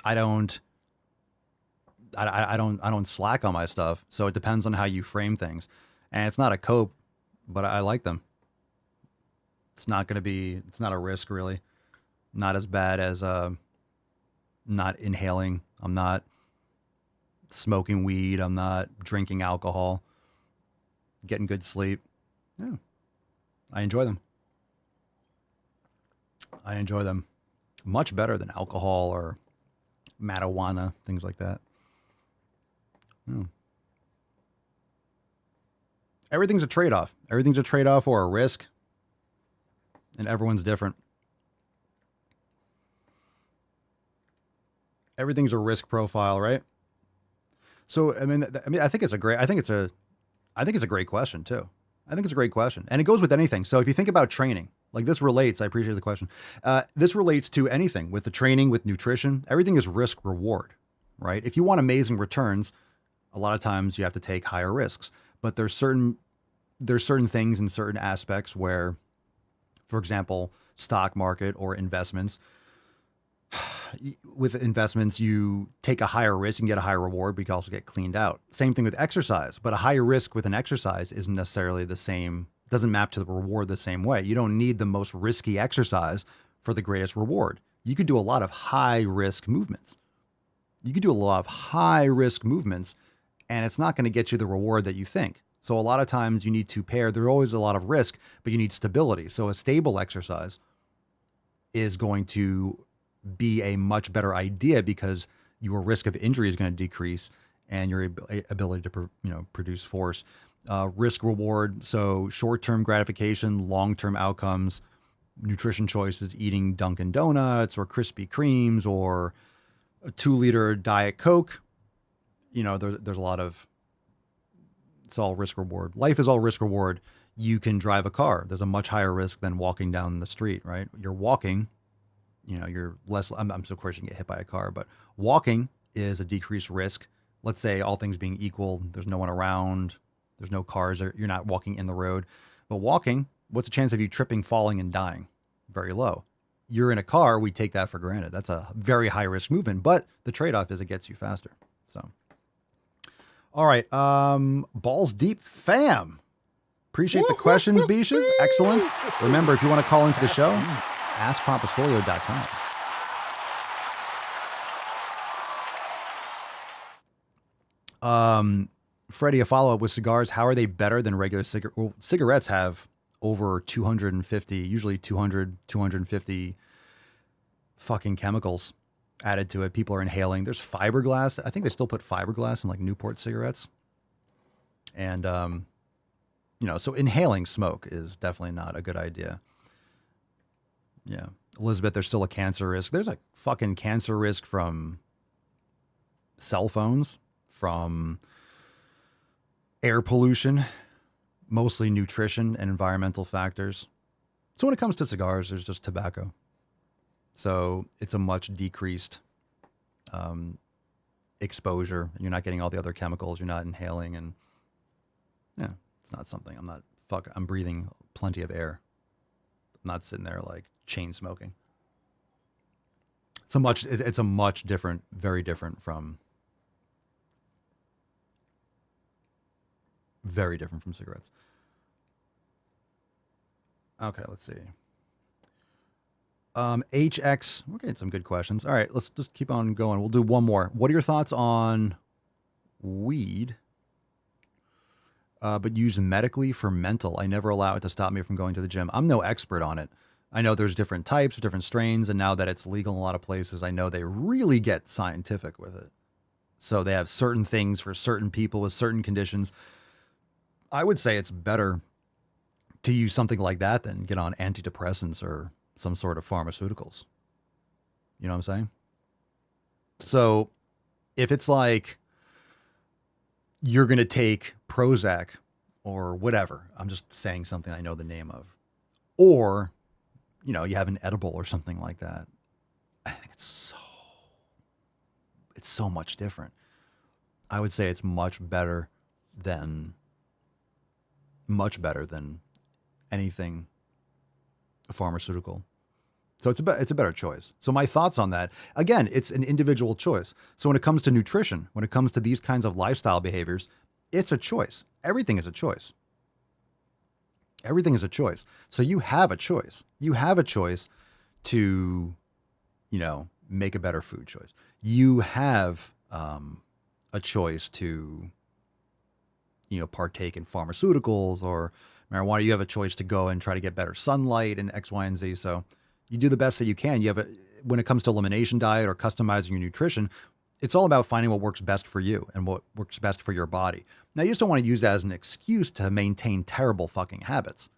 I don't slack on my stuff. So it depends on how you frame things. And it's not a cope, but I like them. It's not a risk really. Not as bad as not inhaling. I'm not smoking weed. I'm not drinking alcohol. Getting good sleep. Yeah. I enjoy them. Much better than alcohol or marijuana, things like that. Yeah. Everything's a trade-off. Everything's a trade-off or a risk. And everyone's different. Everything's a risk profile, right? So, I mean, I think it's a great question too. I think it's a great question. And it goes with anything. So if you think about training, like this relates, I appreciate the question. This relates to anything with the training, with nutrition, everything is risk reward, right? If you want amazing returns, a lot of times you have to take higher risks, but there's certain things in certain aspects where, for example, stock market or investments, with investments, you take a higher risk and get a higher reward, but you can also get cleaned out. Same thing with exercise, but a higher risk with an exercise isn't necessarily the same, doesn't map to the reward the same way. You don't need the most risky exercise for the greatest reward. You could do a lot of high risk movements. And it's not going to get you the reward that you think. So a lot of times you need to pair, there's always a lot of risk, but you need stability. So a stable exercise is going to be a much better idea because your risk of injury is going to decrease and your ability to produce force. Risk reward, so short-term gratification, long-term outcomes, nutrition choices, eating Dunkin' Donuts or Krispy Kremes or a 2-liter Diet Coke. There's a lot of, it's all risk reward. Life is all risk reward. You can drive a car. There's a much higher risk than walking down the street, right? You're walking, you're less, of course you can get hit by a car, but walking is a decreased risk. Let's say all things being equal, there's no one around, there's no cars, or you're not walking in the road. But walking, what's the chance of you tripping, falling, and dying? Very low. You're in a car, we take that for granted. That's a very high risk movement, but the trade-off is it gets you faster. So, all right. Balls deep fam. Appreciate the questions, Beaches. Excellent. Remember, if you want to call into the show, askpompasolio.com. Freddie, a follow-up with cigars. How are they better than regular cigarettes? Well, cigarettes have over 250, usually 250 fucking chemicals added to it. People are inhaling. There's fiberglass. I think they still put fiberglass in like Newport cigarettes. And, so inhaling smoke is definitely not a good idea. Yeah. Elizabeth, there's still a cancer risk. There's a fucking cancer risk from cell phones, from air pollution, mostly nutrition and environmental factors. So when it comes to cigars, there's just tobacco. So it's a much decreased exposure. You're not getting all the other chemicals. You're not inhaling. And yeah, it's not something I'm breathing plenty of air. I'm not sitting there like chain smoking. It's a much different, very different from cigarettes. Okay, let's see. HX, we're getting some good questions. All right, let's just keep on going. We'll do one more. What are your thoughts on weed, but used medically for mental? I never allow it to stop me from going to the gym. I'm no expert on it. I know there's different types, different strains, and now that it's legal in a lot of places, I know they really get scientific with it. So they have certain things for certain people with certain conditions. I would say it's better to use something like that than get on antidepressants or some sort of pharmaceuticals. You know what I'm saying? So if it's like you're going to take Prozac or whatever, I'm just saying something I know the name of, or, you have an edible or something like that. I think it's so much different. I would say it's much better than anything pharmaceutical. So it's a better choice. So my thoughts on that, again, it's an individual choice. So when it comes to nutrition, when it comes to these kinds of lifestyle behaviors, it's a choice. Everything is a choice. Everything is a choice. So you have a choice. You have a choice to, make a better food choice. You have a choice to, partake in pharmaceuticals or marijuana. You have a choice to go and try to get better sunlight and X, Y, and Z. So you do the best that you can. When it comes to elimination diet or customizing your nutrition, it's all about finding what works best for you and what works best for your body. Now, you just don't want to use that as an excuse to maintain terrible fucking habits.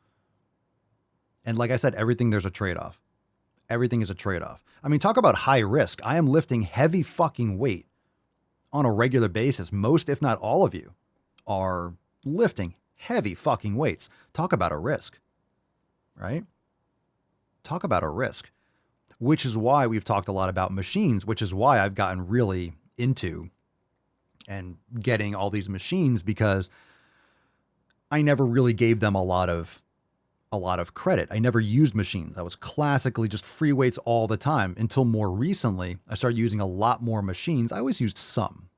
And like I said, there's a trade-off. Everything is a trade-off. I mean, talk about high risk. I am lifting heavy fucking weight on a regular basis. Most, if not all of you, are lifting heavy fucking weights. Talk about a risk, right? Talk about a risk, which is why we've talked a lot about machines, which is why I've gotten really into and getting all these machines, because I never really gave them a lot of credit. I never used machines. I was classically just free weights all the time until more recently I started using a lot more machines. I always used some,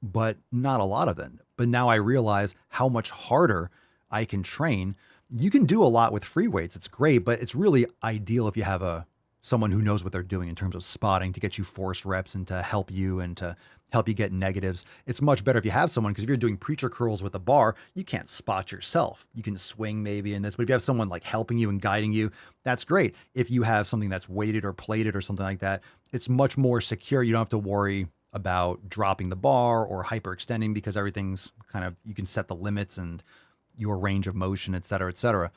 but not a lot of them. But now I realize how much harder I can train. You can do a lot with free weights. It's great, but it's really ideal if you have someone who knows what they're doing in terms of spotting to get you forced reps and to help you get negatives. It's much better if you have someone, because if you're doing preacher curls with a bar, you can't spot yourself. You can swing maybe in this, but if you have someone like helping you and guiding you, that's great. If you have something that's weighted or plated or something like that, it's much more secure. You don't have to worry about dropping the bar or hyperextending, because everything's you can set the limits and your range of motion, et cetera, et cetera.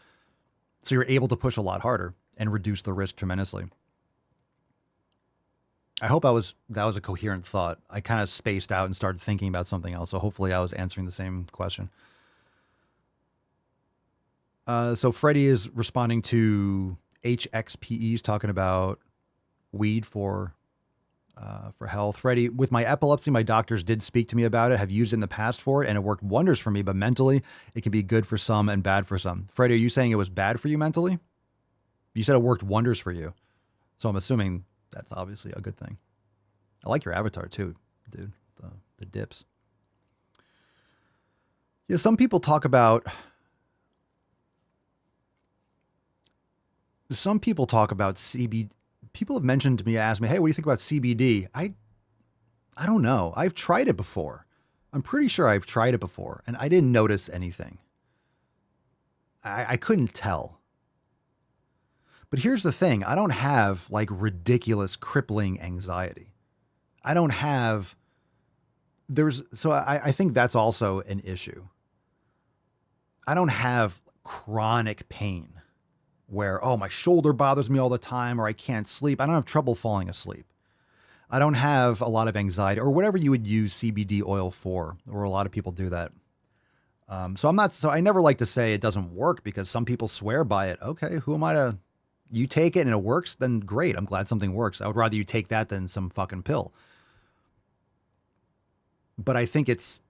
So you're able to push a lot harder and reduce the risk tremendously. I hope that was a coherent thought. I kind of spaced out and started thinking about something else. So hopefully I was answering the same question. So Freddie is responding to HXPEs talking about weed for health. Freddie, with my epilepsy, my doctors did speak to me about it. Have used it in the past for it, and it worked wonders for me. But mentally, it can be good for some and bad for some. Freddie, are you saying it was bad for you mentally? You said it worked wonders for you, so I'm assuming that's obviously a good thing. I like your avatar too, dude. The dips. Yeah, some people talk about CBD. People have mentioned to me, asked me, hey, what do you think about CBD? I don't know. I've tried it before. I'm pretty sure I've tried it before, and I didn't notice anything. I couldn't tell. But here's the thing. I don't have like ridiculous crippling anxiety. I don't have, I think that's also an issue. I don't have chronic pain where, my shoulder bothers me all the time or I can't sleep. I don't have trouble falling asleep. I don't have a lot of anxiety or whatever you would use CBD oil for, or a lot of people do that. So I never like to say it doesn't work, because some people swear by it. Okay, who am I to, you take it and it works, then great. I'm glad something works. I would rather you take that than some fucking pill. But I think it's,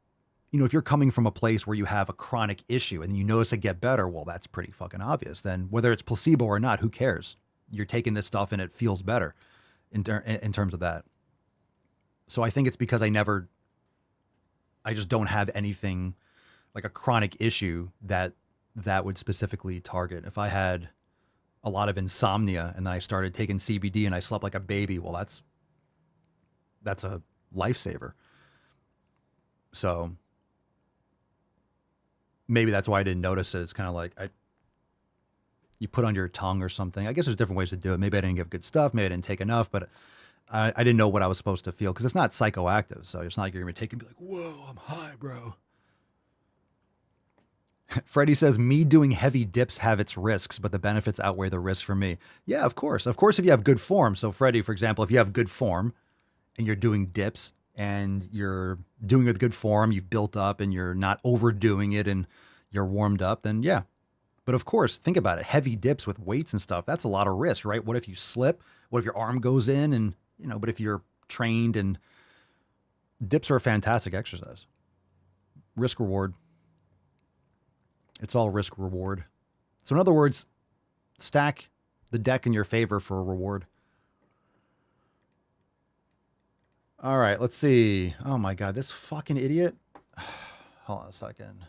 if you're coming from a place where you have a chronic issue and you notice it get better, well, that's pretty fucking obvious. Then whether it's placebo or not, who cares? You're taking this stuff and it feels better in terms of that. So I think it's because I just don't have anything like a chronic issue that would specifically target. If I had a lot of insomnia and then I started taking CBD and I slept like a baby, well, that's a lifesaver. So maybe that's why I didn't notice it. It's kind of like you put on your tongue or something. I guess there's different ways to do it. Maybe I didn't give good stuff. Maybe I didn't take enough, but I didn't know what I was supposed to feel, because it's not psychoactive. So it's not like you're going to take it and be like, whoa, I'm high, bro. Freddie says, me doing heavy dips have its risks, but the benefits outweigh the risk for me. Yeah, of course. Of course, if you have good form. So Freddie, for example, if you have good form and you're doing dips and you're doing it with good form, you've built up and you're not overdoing it and you're warmed up, then yeah. But of course, think about it. Heavy dips with weights and stuff, that's a lot of risk, right? What if you slip? What if your arm goes in? And, but if you're trained, and dips are a fantastic exercise. Risk reward. It's all risk reward. So in other words, stack the deck in your favor for a reward. All right, let's see. Oh my God, this fucking idiot. Hold on a second.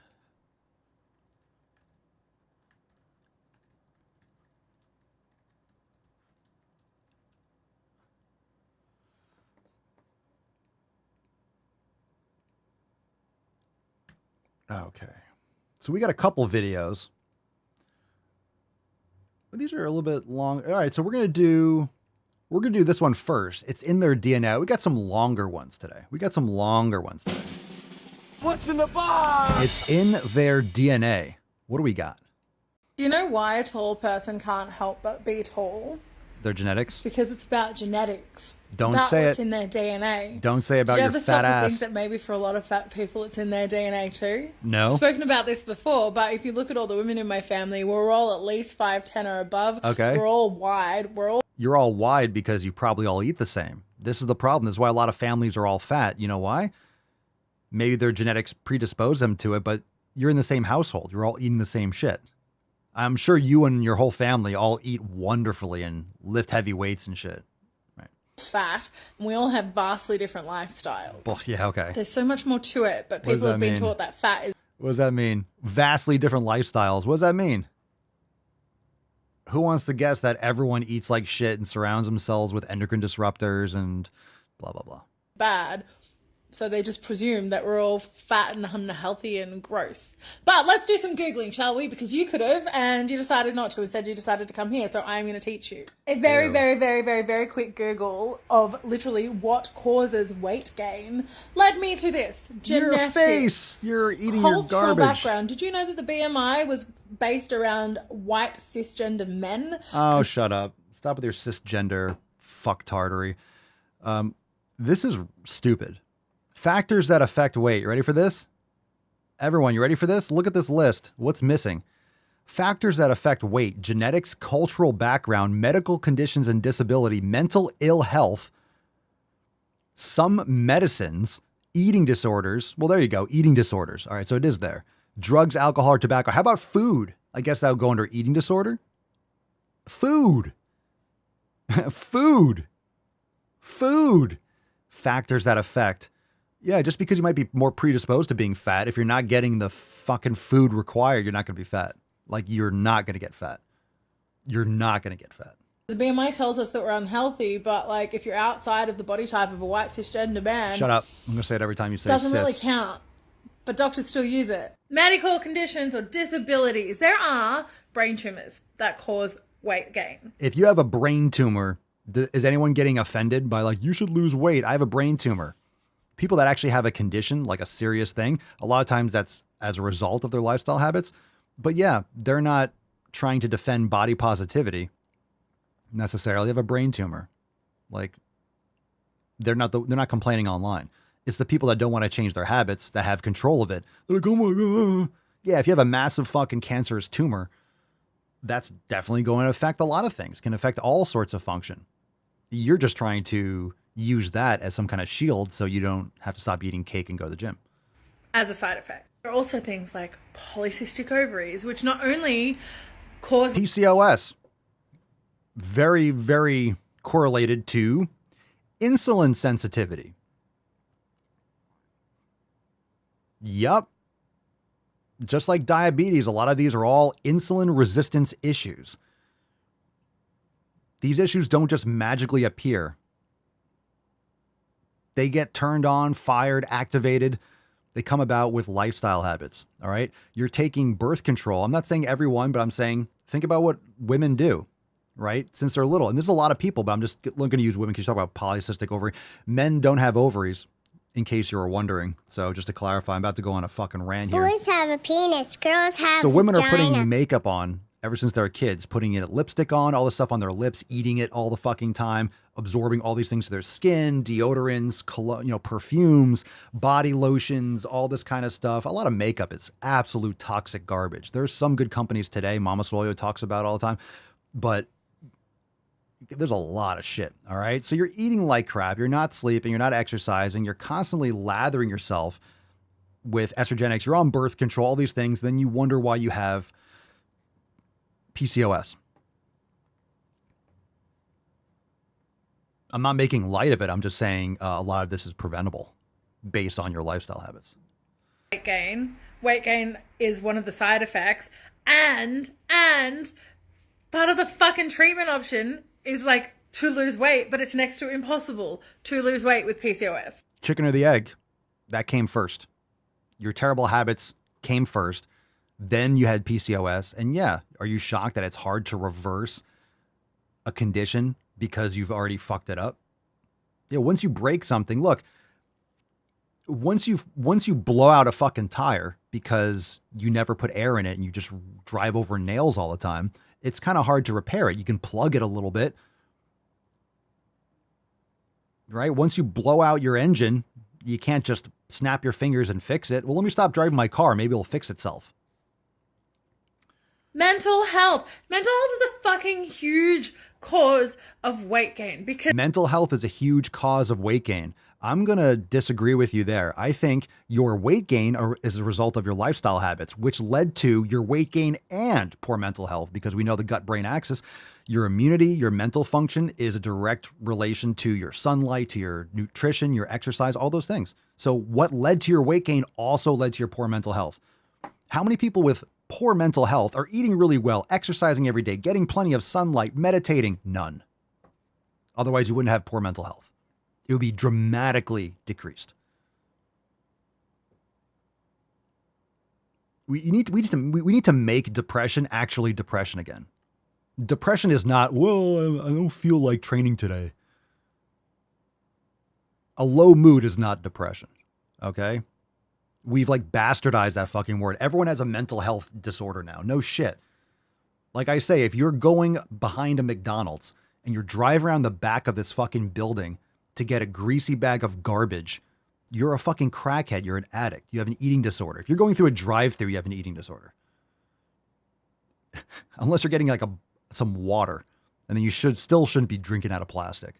Okay. So we got a couple videos. These are a little bit long. All right, so we're gonna do this one first. It's in their DNA. We got some longer ones today. What's in the box? It's in their DNA. What do we got? Do you know why a tall person can't help but be tall? Their genetics? Because it's about genetics. Don't about say what's it. in their DNA. Don't say about Do you your ever fat stop to ass. think that maybe for a lot of fat people it's in their DNA too? No. I've spoken about this before, but if you look at all the women in my family, we're all at least 5'10" or above. Okay. We're all wide. You're all wide because you probably all eat the same. This is the problem. This is why a lot of families are all fat. You know why? Maybe their genetics predispose them to it, but you're in the same household. You're all eating the same shit. I'm sure you and your whole family all eat wonderfully and lift heavy weights and shit. Fat, and we all have vastly different lifestyles. Well, yeah, okay. There's so much more to it, but What does people have that been mean? taught that fat is... What does that mean? Vastly different lifestyles. What does that mean? Who wants to guess that everyone eats like shit and surrounds themselves with endocrine disruptors and blah, blah, blah? bad. So they just presume that we're all fat and unhealthy and gross. But let's do some Googling, shall we? Because you could have, and you decided not to. Instead, you decided to come here, so I'm going to teach you. A very quick Google of literally what causes weight gain led me to this. Your Genetics. face! You're eating your Cultural garbage. background. Did you know that the BMI was based around white cisgender men? Oh, shut up. Stop with your cisgender fucktardery. This is stupid. Factors that affect weight. You ready for this? Everyone, you ready for this? Look at this list. What's missing? Factors that affect weight: genetics, cultural background, medical conditions and disability, mental ill health, some medicines, eating disorders. Well, there you go. Eating disorders. All right, so it is there. Drugs, alcohol, or tobacco. How about food? I guess that would go under eating disorder. Food. Food. Factors that affect. Yeah, just because you might be more predisposed to being fat, if you're not getting the fucking food required, you're not going to be fat. Like, you're not going to get fat. You're not going to get fat. The BMI tells us that we're unhealthy, but like if you're outside of the body type of a white cisgender man... Shut up. I'm going to say it every time you say doesn't cis. really count. But doctors still use it. Medical conditions or disabilities. There are brain tumors that cause weight gain. If you have a brain tumor, is anyone getting offended by like, you should lose weight? I have a brain tumor. People that actually have a condition, like a serious thing, a lot of times that's as a result of their lifestyle habits. But yeah, they're not trying to defend body positivity necessarily. They have a brain tumor. Like, they're not complaining online. It's the people that don't want to change their habits that have control of it. They're like, oh my God. Yeah, if you have a massive fucking cancerous tumor, that's definitely going to affect a lot of things, can affect all sorts of function. You're just trying to use that as some kind of shield so you don't have to stop eating cake and go to the gym. As a side effect. There are also things like polycystic ovaries, which not only cause... PCOS. Very, very correlated to insulin sensitivity. Yup. Just like diabetes, a lot of these are all insulin resistance issues. These issues don't just magically appear. They get turned on, fired, activated. They come about with lifestyle habits. All right. You're taking birth control. I'm not saying everyone, but I'm saying think about what women do, right? Since they're little. And this is a lot of people, but I'm just going to use women because you talk about polycystic ovary. Men don't have ovaries, in case you were wondering. So just to clarify, I'm about to go on a fucking rant here. Boys have a penis, girls have So women vagina. are putting makeup on ever since they're kids, putting in lipstick on, all this stuff on their lips, eating it all the fucking time, absorbing all these things to their skin, deodorants, perfumes, body lotions, all this kind of stuff. A lot of makeup is absolute toxic garbage. There's some good companies today. Mama Swole talks about it all the time, but there's a lot of shit. All right. So you're eating like crap. You're not sleeping. You're not exercising. You're constantly lathering yourself with estrogenics. You're on birth control, all these things. Then you wonder why you have PCOS. I'm not making light of it. I'm just saying a lot of this is preventable based on your lifestyle habits. Weight gain. Weight gain is one of the side effects. And part of the fucking treatment option is like to lose weight, but it's next to impossible to lose weight with PCOS. Chicken or the egg? That came first. Your terrible habits came first. Then you had PCOS. And yeah, are you shocked that it's hard to reverse a condition because you've already fucked it up? Yeah, once you break something, look, once you blow out a fucking tire because you never put air in it and you just drive over nails all the time, it's kind of hard to repair it. You can plug it a little bit, right? Once you blow out your engine, you can't just snap your fingers and fix it. Well, let me stop driving my car. Maybe it'll fix itself. Mental health. Mental health is a fucking huge cause of weight gain because mental health is a huge cause of weight gain. I'm going to disagree with you there. I think your weight gain is a result of your lifestyle habits, which led to your weight gain and poor mental health, because we know the gut-brain axis, your immunity, your mental function is a direct relation to your sunlight, to your nutrition, your exercise, all those things. So what led to your weight gain also led to your poor mental health. How many people with poor mental health are eating really well, exercising every day, getting plenty of sunlight, meditating? None. Otherwise, you wouldn't have poor mental health. It would be dramatically decreased. We need to make depression actually depression again. Depression is not, well, I don't feel like training today. A low mood is not depression. Okay? We've like bastardized that fucking word. Everyone has a mental health disorder now. No shit. Like I say, if you're going behind a McDonald's and you're driving around the back of this fucking building to get a greasy bag of garbage, you're a fucking crackhead. You're an addict. You have an eating disorder. If you're going through a drive-thru, you have an eating disorder. Unless you're getting like some water, and then you shouldn't be drinking out of plastic.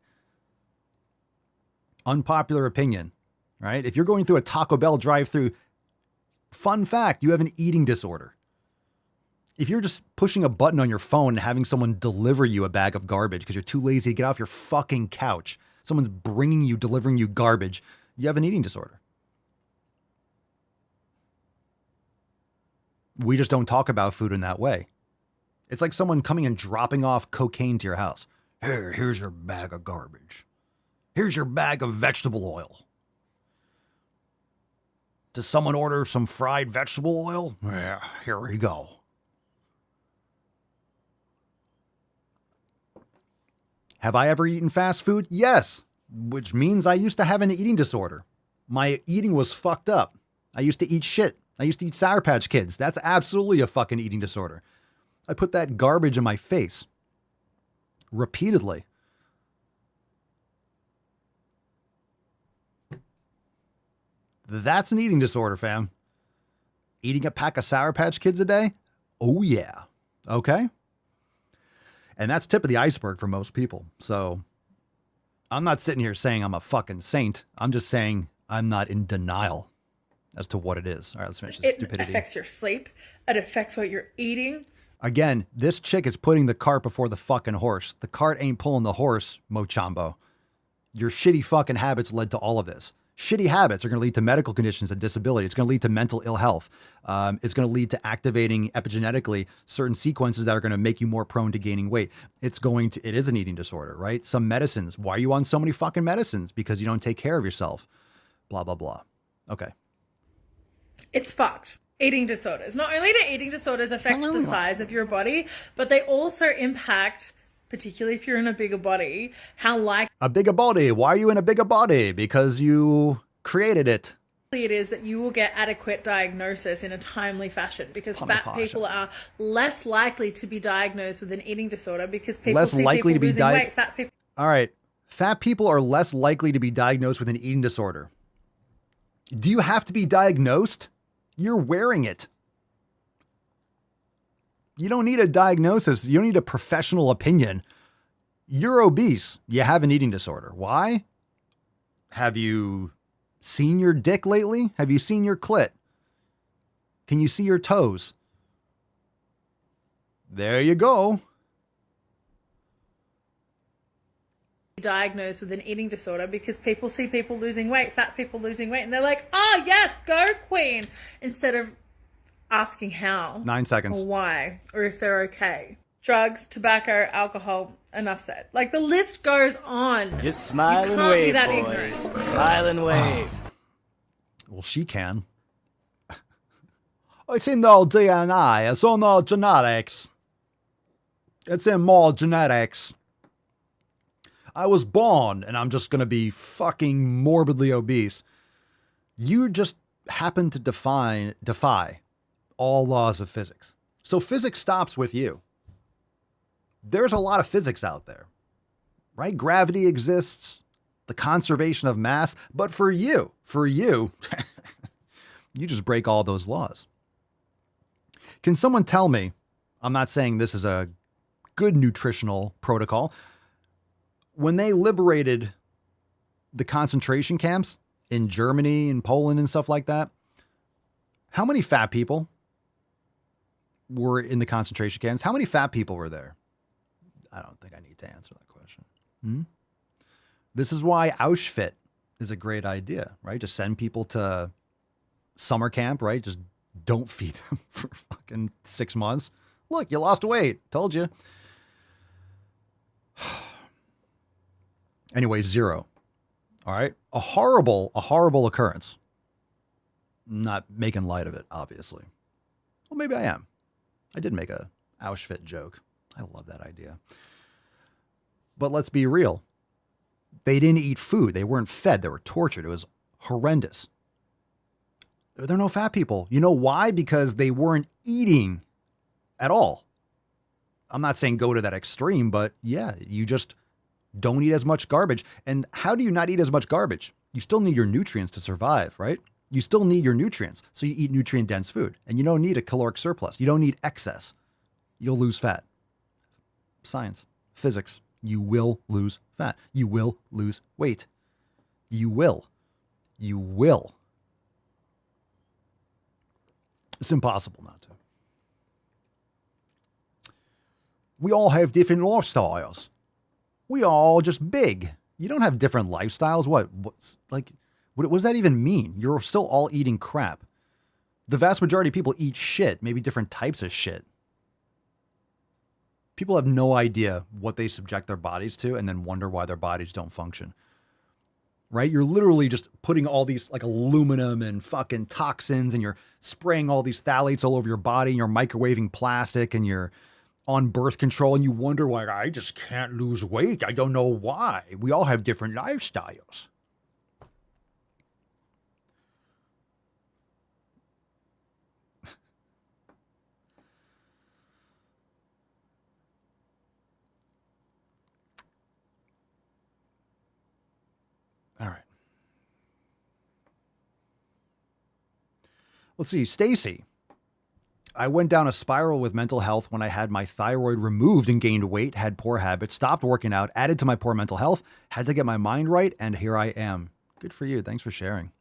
Unpopular opinion, right? If you're going through a Taco Bell drive-thru, fun fact, you have an eating disorder. If you're just pushing a button on your phone and having someone deliver you a bag of garbage because you're too lazy to get off your fucking couch, someone's delivering you garbage, you have an eating disorder. We just don't talk about food in that way. It's like someone coming and dropping off cocaine to your house. Here's your bag of garbage. Here's your bag of vegetable oil. Does someone order some fried vegetable oil? Yeah, here we go. Have I ever eaten fast food? Yes, which means I used to have an eating disorder. My eating was fucked up. I used to eat shit. I used to eat Sour Patch Kids. That's absolutely a fucking eating disorder. I put that garbage in my face repeatedly. That's an eating disorder, fam. Eating a pack of Sour Patch Kids a day? Oh, yeah. Okay. And that's tip of the iceberg for most people. So I'm not sitting here saying I'm a fucking saint. I'm just saying I'm not in denial as to what it is. All right, let's finish this stupidity. It affects your sleep. It affects what you're eating. Again, this chick is putting the cart before the fucking horse. The cart ain't pulling the horse, Mochambo. Your shitty fucking habits led to all of this. Shitty habits are going to lead to medical conditions and disability. It's going to lead to mental ill health. It's going to lead to activating epigenetically certain sequences that are going to make you more prone to gaining weight. It is an eating disorder, right? Some medicines. Why are you on so many fucking medicines? Because you don't take care of yourself. Blah, blah, blah. Okay. It's fucked. Eating disorders. Not only do eating disorders affect the size of your body, but they also impact, particularly if you're in a bigger body, how likely a bigger body. Why are you in a bigger body? Because you created it. It is that you will get adequate diagnosis in a timely fashion, because fat people are less likely to be diagnosed with an eating disorder because people less see likely people to be losing weight. Fat people. All right. Fat people are less likely to be diagnosed with an eating disorder. Do you have to be diagnosed? You're wearing it. You don't need a diagnosis. You don't need a professional opinion. You're obese. You have an eating disorder. Why? Have you seen your dick lately? Have you seen your clit? Can you see your toes? There you go. Diagnosed with an eating disorder because people see people losing weight, fat people losing weight, and they're like, oh yes, go queen, instead of asking how. 9 seconds. Or why, or if they're okay. Drugs, tobacco, alcohol, enough said. Like the list goes on. Just smile and wave, boys. Ignorant. Smile and wave. Well, she can. It's in our DNA. It's on our genetics. It's in more genetics. I was born and I'm just going to be fucking morbidly obese. You just happen to defy all laws of physics. So physics stops with you. There's a lot of physics out there, right? Gravity exists, the conservation of mass, but for you, you just break all those laws. Can someone tell me, I'm not saying this is a good nutritional protocol, when they liberated the concentration camps in Germany and Poland and stuff like that, how many fat people were in the concentration camps? How many fat people were there? I don't think I need to answer that question. This is why Auschwitz is a great idea, right? Just send people to summer camp, right? Just don't feed them for fucking 6 months. Look, you lost weight. Told you. Anyway, 0. All right. A horrible occurrence. Not making light of it, obviously. Well, maybe I am. I did make a Auschwitz joke. I love that idea. But let's be real. They didn't eat food. They weren't fed. They were tortured. It was horrendous. There are no fat people. You know why? Because they weren't eating at all. I'm not saying go to that extreme, but yeah, you just don't eat as much garbage. And how do you not eat as much garbage? You still need your nutrients to survive, right? You still need your nutrients. So you eat nutrient-dense food. And you don't need a caloric surplus. You don't need excess. You'll lose fat. Science. Physics. You will lose fat. You will lose weight. You will. You will. It's impossible not to. We all have different lifestyles. We all just big. You don't have different lifestyles. What does that even mean? You're still all eating crap. The vast majority of people eat shit, maybe different types of shit. People have no idea what they subject their bodies to and then wonder why their bodies don't function. Right? You're literally just putting all these like aluminum and fucking toxins and you're spraying all these phthalates all over your body and you're microwaving plastic and you're on birth control and you wonder why I just can't lose weight. I don't know why. We all have different lifestyles. All right. Let's see. Stacy. I went down a spiral with mental health when I had my thyroid removed and gained weight, had poor habits, stopped working out, added to my poor mental health, had to get my mind right, and here I am. Good for you. Thanks for sharing.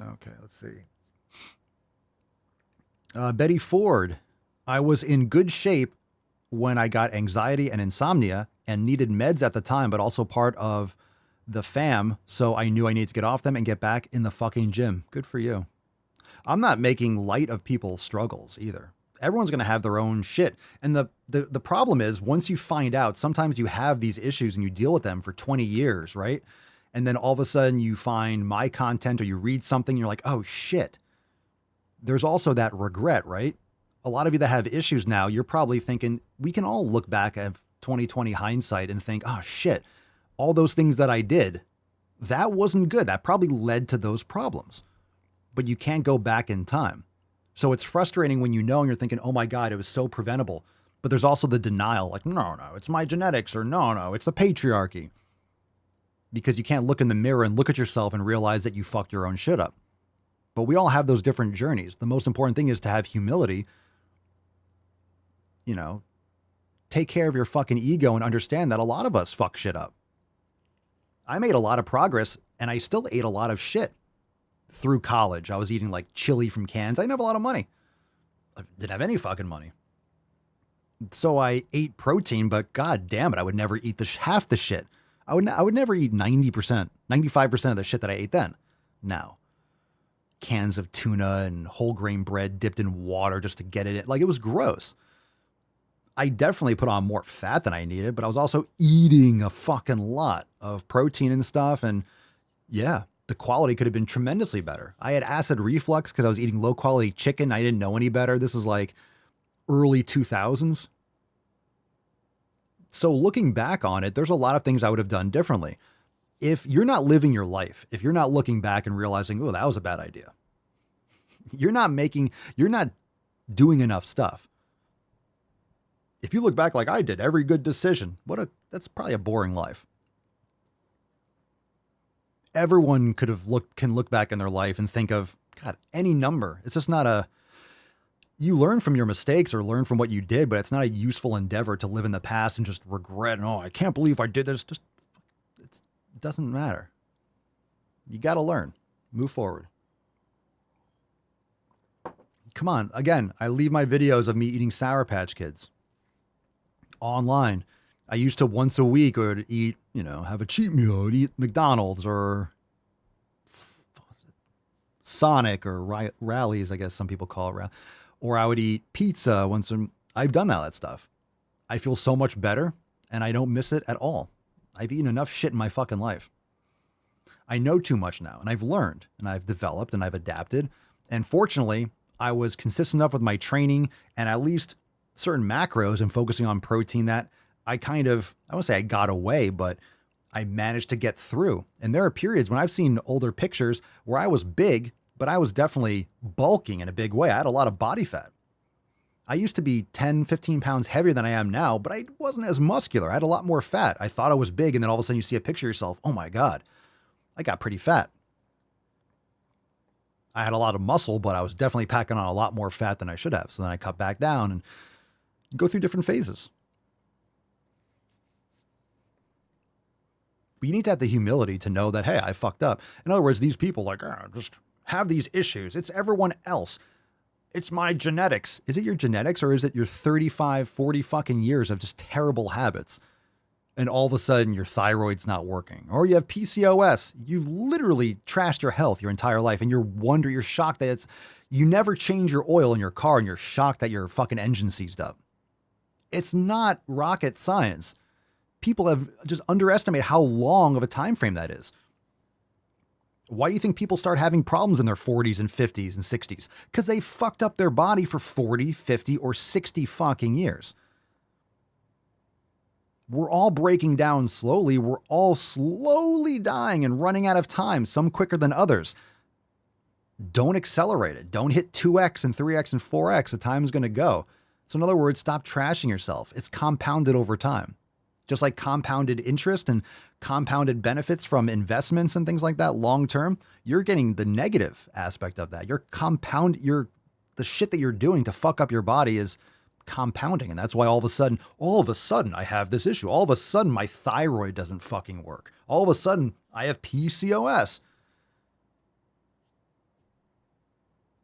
Okay, let's see. Betty Ford. I was in good shape when I got anxiety and insomnia and needed meds at the time, but also part of the fam, so I knew I needed to get off them and get back in the fucking gym. Good for you. I'm not making light of people's struggles either. Everyone's going to have their own shit. And the problem is once you find out, sometimes you have these issues and you deal with them for 20 years, right? And then all of a sudden you find my content or you read something, you're like, oh shit. There's also that regret, right? A lot of you that have issues now, you're probably thinking, we can all look back at 2020 hindsight and think, oh shit, all those things that I did, that wasn't good. That probably led to those problems. But you can't go back in time. So it's frustrating when you know and you're thinking, oh my God, it was so preventable. But there's also the denial, like, no, it's my genetics, or no, it's the patriarchy. Because you can't look in the mirror and look at yourself and realize that you fucked your own shit up. But we all have those different journeys. The most important thing is to have humility. You know, take care of your fucking ego and understand that a lot of us fuck shit up. I made a lot of progress and I still ate a lot of shit through college. I was eating like chili from cans. I didn't have a lot of money. I didn't have any fucking money. So I ate protein, but God damn it, I would never eat half the shit. I would never eat 90%, 95% of the shit that I ate then. Now, cans of tuna and whole grain bread dipped in water just to get it. Like, it was gross. I definitely put on more fat than I needed, but I was also eating a fucking lot of protein and stuff. And yeah, the quality could have been tremendously better. I had acid reflux because I was eating low quality chicken. I didn't know any better. This is like early 2000s. So looking back on it, there's a lot of things I would have done differently. If you're not living your life, if you're not looking back and realizing, oh, that was a bad idea, you're not doing enough stuff. If you look back like I did, every good decision, that's probably a boring life. Everyone can look back in their life and think of, God, any number. It's just not you learn from your mistakes or learn from what you did, but it's not a useful endeavor to live in the past and just regret, and, oh, I can't believe I did this. It doesn't matter. You got to learn, move forward. Come on. Again, I leave my videos of me eating Sour Patch Kids online. I used to once a week or to eat, have a cheat meal, eat McDonald's or Sonic or Rallies, I guess some people call it. Or I would eat pizza once. I've done all that stuff. I feel so much better and I don't miss it at all. I've eaten enough shit in my fucking life. I know too much now, and I've learned and I've developed and I've adapted. And fortunately, I was consistent enough with my training and at least certain macros and focusing on protein that I won't say I got away, but I managed to get through. And there are periods when I've seen older pictures where I was big, but I was definitely bulking in a big way. I had a lot of body fat. I used to be 10, 15 pounds heavier than I am now, but I wasn't as muscular. I had a lot more fat. I thought I was big. And then all of a sudden you see a picture of yourself. Oh my God, I got pretty fat. I had a lot of muscle, but I was definitely packing on a lot more fat than I should have. So then I cut back down and go through different phases. But you need to have the humility to know that, hey, I fucked up. In other words, these people just have these issues. It's everyone else. It's my genetics. Is it your genetics or is it your 35, 40 fucking years of just terrible habits? And all of a sudden your thyroid's not working, or you have PCOS. You've literally trashed your health your entire life. And you're shocked that you never change your oil in your car and you're shocked that your fucking engine seized up. It's not rocket science. People have just underestimated how long of a time frame that is. Why do you think people start having problems in their 40s and 50s and 60s? Because they fucked up their body for 40, 50, or 60 fucking years. We're all breaking down slowly. We're all slowly dying and running out of time, some quicker than others. Don't accelerate it. Don't hit 2x and 3x and 4x. The time's going to go. So in other words, stop trashing yourself. It's compounded over time. Just like compounded interest and compounded benefits from investments and things like that long term, you're getting the negative aspect of that. The shit that you're doing to fuck up your body is compounding. And that's why all of a sudden I have this issue. All of a sudden my thyroid doesn't fucking work. All of a sudden I have PCOS.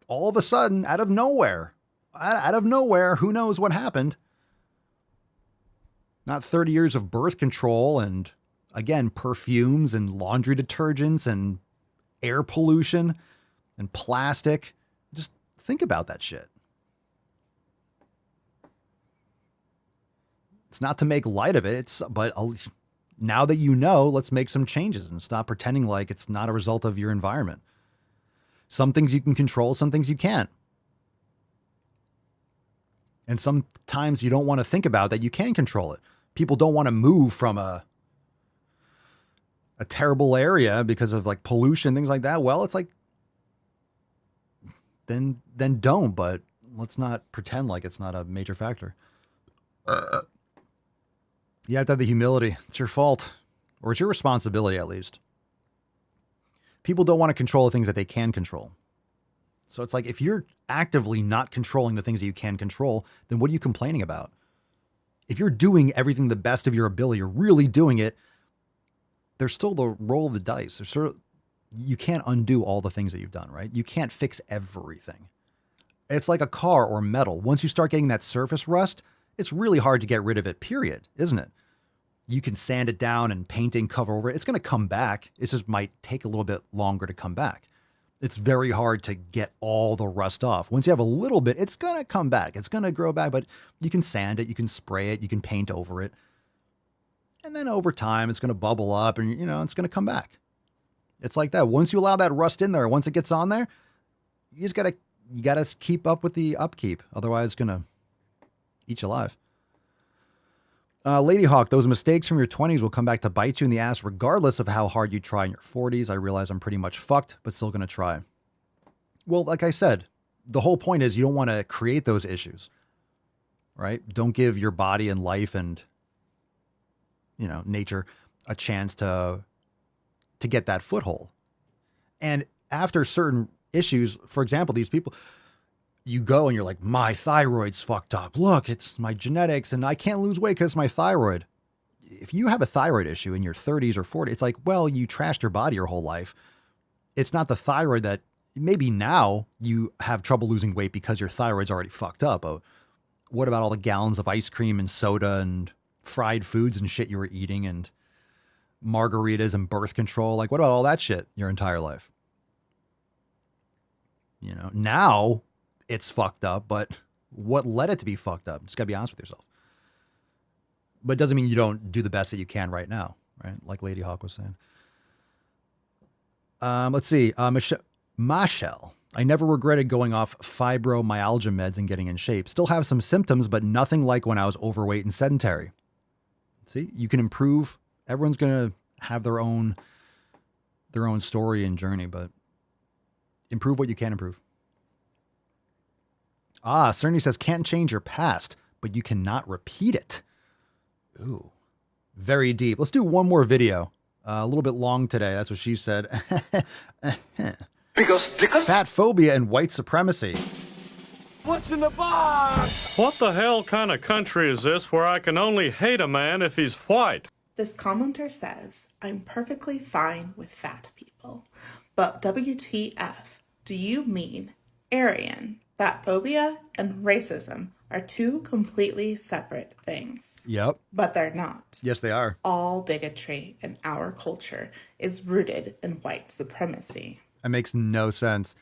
All of a sudden, out of nowhere, who knows what happened? Not 30 years of birth control and, again, perfumes and laundry detergents and air pollution and plastic. Just think about that shit. It's not to make light of it. But now that you know, let's make some changes and stop pretending like it's not a result of your environment. Some things you can control, some things you can't. And sometimes you don't want to think about that you can control it. People don't want to move from a terrible area because of like pollution, things like that. Well, it's like, then don't, but let's not pretend like it's not a major factor. You have to have the humility. It's your fault, or it's your responsibility at least. People don't want to control the things that they can control. So it's like, if you're actively not controlling the things that you can control, then what are you complaining about? If you're doing everything the best of your ability, you're really doing it, there's still the roll of the dice. You can't undo all the things that you've done, right? You can't fix everything. It's like a car or metal. Once you start getting that surface rust, it's really hard to get rid of it, period, isn't it? You can sand it down and paint and cover over it. It's going to come back. It just might take a little bit longer to come back. It's very hard to get all the rust off. Once you have a little bit, it's going to come back. It's going to grow back, but you can sand it, you can spray it, you can paint over it. And then over time, it's going to bubble up and, it's going to come back. It's like that. Once you allow that rust in there, once it gets on there, you gotta keep up with the upkeep. Otherwise it's gonna eat you alive. Lady Hawk, those mistakes from your 20s will come back to bite you in the ass regardless of how hard you try in your 40s. I realize I'm pretty much fucked, but still gonna try. Well, like I said, the whole point is you don't want to create those issues, right? Don't give your body and life and, nature a chance to get that foothold. And after certain issues, for example, these people, you go and you're like, my thyroid's fucked up. Look, it's my genetics and I can't lose weight because my thyroid. If you have a thyroid issue in your 30s or 40s, it's like, well, you trashed your body your whole life. It's not the thyroid that maybe now you have trouble losing weight because your thyroid's already fucked up. But what about all the gallons of ice cream and soda and fried foods and shit you were eating and margaritas and birth control? Like, what about all that shit your entire life? Now it's fucked up, but what led it to be fucked up? Just gotta be honest with yourself. But it doesn't mean you don't do the best that you can right now, right? Like Lady Hawk was saying. Let's see. Michelle, I never regretted going off fibromyalgia meds and getting in shape. Still have some symptoms, but nothing like when I was overweight and sedentary. See, you can improve. Everyone's going to have their own story and journey, but improve what you can improve. Cerny says, can't change your past, but you cannot repeat it. Ooh, very deep. Let's do one more video. A little bit long today. That's what she said. Because fat phobia and white supremacy. What's in the box? What the hell kind of country is this where I can only hate a man if he's white? This commenter says, I'm perfectly fine with fat people. But WTF, do you mean Aryan? Fat phobia and racism are two completely separate things. Yep. But they're not. Yes, they are. All bigotry in our culture is rooted in white supremacy. That makes no sense.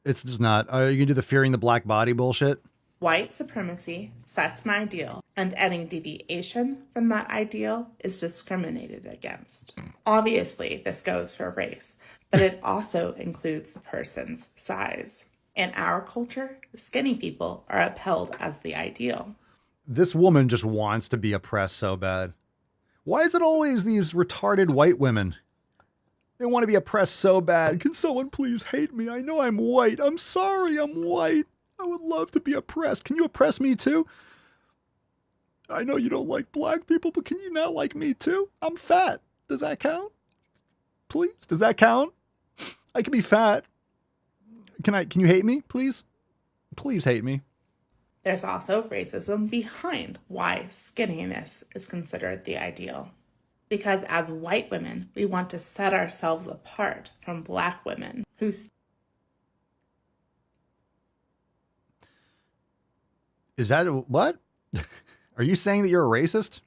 It's just not. Are you going to do the fearing the black body bullshit? White supremacy sets an ideal, and any deviation from that ideal is discriminated against. Obviously, this goes for race, but it also includes the person's size. In our culture, skinny people are upheld as the ideal. This woman just wants to be oppressed so bad. Why is it always these retarded white women? They want to be oppressed so bad. Can someone please hate me? I know I'm white. I'm sorry I'm white. I would love to be oppressed. Can you oppress me too? I know you don't like black people, but can you not like me too? I'm fat. Does that count? Please? Does that count? I can be fat. Can you hate me, please? Please hate me. There's also racism behind why skinniness is considered the ideal. Because as white women, we want to set ourselves apart from black women who... Is that what? Are you saying that you're a racist?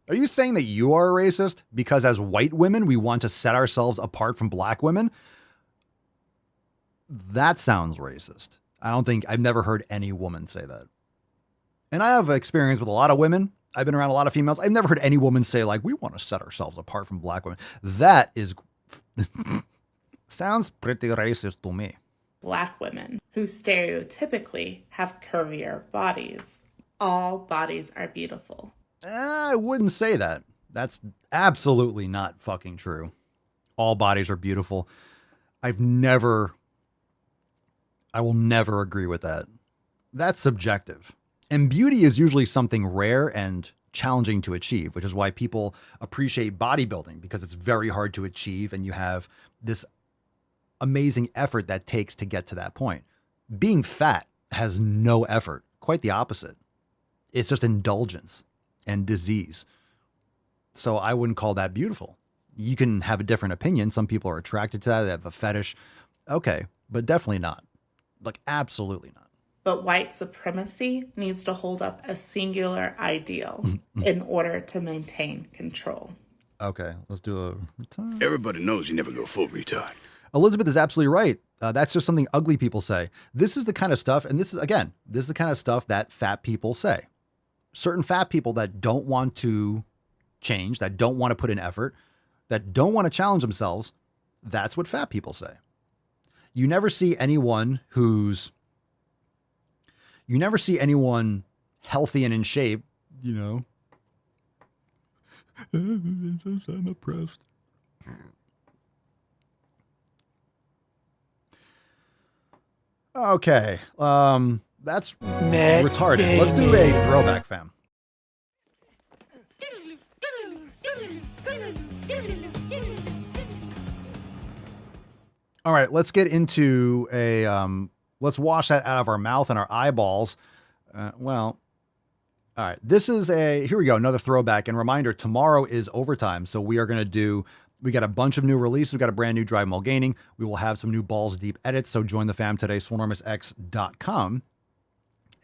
Are you saying that you are a racist? Because as white women, we want to set ourselves apart from black women? That sounds racist. I've never heard any woman say that. And I have experience with a lot of women. I've been around a lot of females. I've never heard any woman say, like, we want to set ourselves apart from black women. That is sounds pretty racist to me. Black women who stereotypically have curvier bodies. All bodies are beautiful. I wouldn't say that. That's absolutely not fucking true. All bodies are beautiful. I will never agree with that. That's subjective. And beauty is usually something rare and challenging to achieve, which is why people appreciate bodybuilding, because it's very hard to achieve and you have this amazing effort that takes to get to that point. Being fat has no effort. Quite the opposite. It's just indulgence and disease. So I wouldn't call that beautiful. You can have a different opinion. Some people are attracted to that. They have a fetish. Okay, but definitely not. Like, absolutely not. But white supremacy needs to hold up a singular ideal in order to maintain control. Okay, let's do a... Everybody knows you never go full retard. Elizabeth is absolutely right. That's just something ugly people say. This is the kind of stuff, and this is the kind of stuff that fat people say. Certain fat people that don't want to change, that don't want to put in effort, that don't want to challenge themselves, That's what fat people say. You never see anyone healthy and in shape, you know. I'm oppressed. Okay. That's retarded. Let's do a throwback, fam. All right, let's get into let's wash that out of our mouth and our eyeballs. All right, here we go, another throwback. And reminder, tomorrow is overtime. So we got a bunch of new releases. We got a brand new Drive Mulgaining. We will have some new balls deep edits. So join the fam today, swolenormousx.com,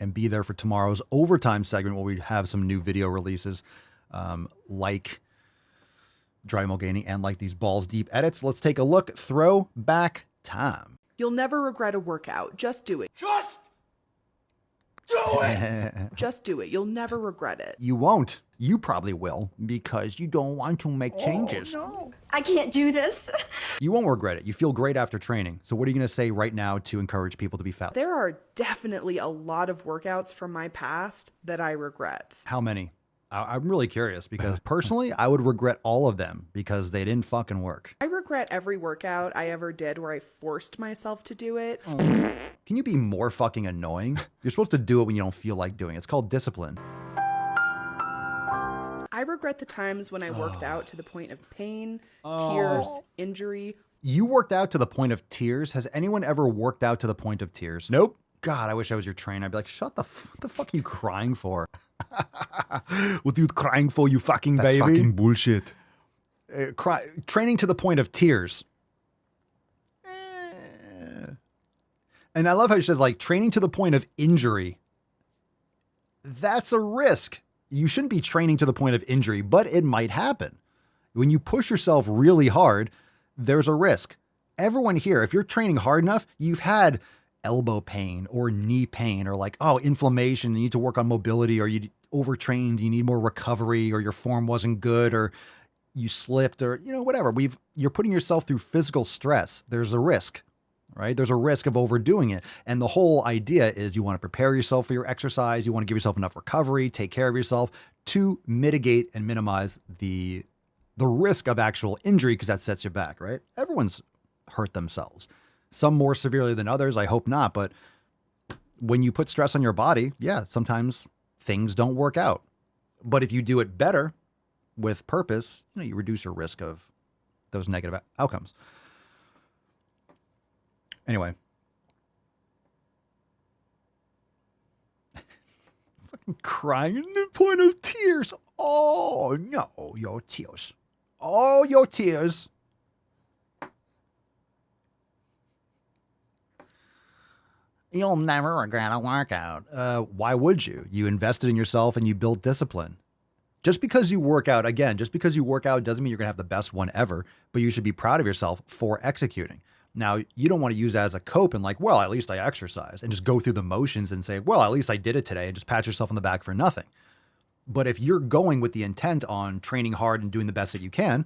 and be there for tomorrow's overtime segment where we have some new video releases, like Dry Mulgaining and like these balls deep edits. Let's take a look. Throwback time. You'll never regret a workout. Just do it. Just do it! Just do it. You'll never regret it. You won't. You probably will, because you don't want to make changes. Oh, no. I can't do this. You won't regret it. You feel great after training. So what are you going to say right now to encourage people to be fat? There are definitely a lot of workouts from my past that I regret. How many? I'm really curious, because personally, I would regret all of them because they didn't fucking work. I regret every workout I ever did where I forced myself to do it. Can you be more fucking annoying? You're supposed to do it when you don't feel like doing it. It's called discipline. I regret the times when I worked out to the point of pain, tears, injury. You worked out to the point of tears? Has anyone ever worked out to the point of tears? Nope. God, I wish I was your trainer. I'd be like, what the fuck are you crying for? What are you crying for, you fucking baby? That's fucking bullshit. Training to the point of tears. And I love how she says, like, training to the point of injury. That's a risk. You shouldn't be training to the point of injury, but it might happen. When you push yourself really hard, there's a risk. Everyone here, if you're training hard enough, you've had elbow pain or knee pain or like, inflammation, you need to work on mobility, or you overtrained, you need more recovery, or your form wasn't good, or you slipped, or, whatever. You're putting yourself through physical stress. There's a risk, right? There's a risk of overdoing it. And the whole idea is you want to prepare yourself for your exercise. You want to give yourself enough recovery, take care of yourself to mitigate and minimize the risk of actual injury, because that sets you back, right? Everyone's hurt themselves. Some more severely than others. I hope not. But when you put stress on your body, yeah, sometimes things don't work out. But if you do it better with purpose, you reduce your risk of those negative outcomes. Anyway. Fucking crying in the point of tears. Oh, no, your tears. Oh, your tears. You'll never regret a workout. Why would you? You invested in yourself and you built discipline. Just because you work out doesn't mean you're going to have the best one ever, but you should be proud of yourself for executing. Now, you don't want to use that as a cope and like, well, at least I exercised, and just go through the motions and say, well, at least I did it today, and just pat yourself on the back for nothing. But if you're going with the intent on training hard and doing the best that you can,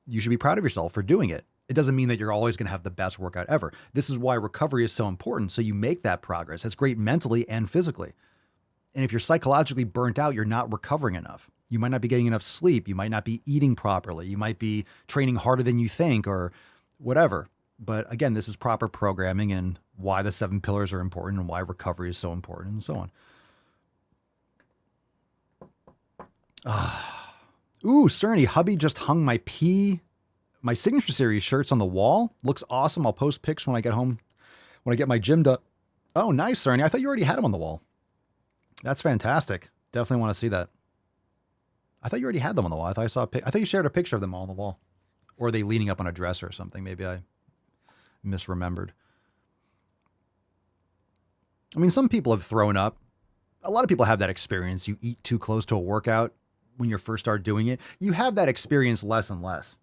you should be proud of yourself for doing it. It doesn't mean that you're always going to have the best workout ever. This is why recovery is so important. So you make that progress. It's great mentally and physically. And if you're psychologically burnt out, you're not recovering enough. You might not be getting enough sleep. You might not be eating properly. You might be training harder than you think, or whatever. But again, this is proper programming and why the 7 pillars are important and why recovery is so important and so on. Ooh, Cerny, hubby just hung my Signature Series shirts on the wall. Looks awesome. I'll post pics when I get home, when I get my gym done. Oh, nice, Cerny. I thought you already had them on the wall. That's fantastic. Definitely want to see that. I thought you already had them on the wall. I thought you shared a picture of them all on the wall. Or are they leaning up on a dresser or something? Maybe I misremembered. I mean, some people have thrown up. A lot of people have that experience. You eat too close to a workout when you first start doing it. You have that experience less and less.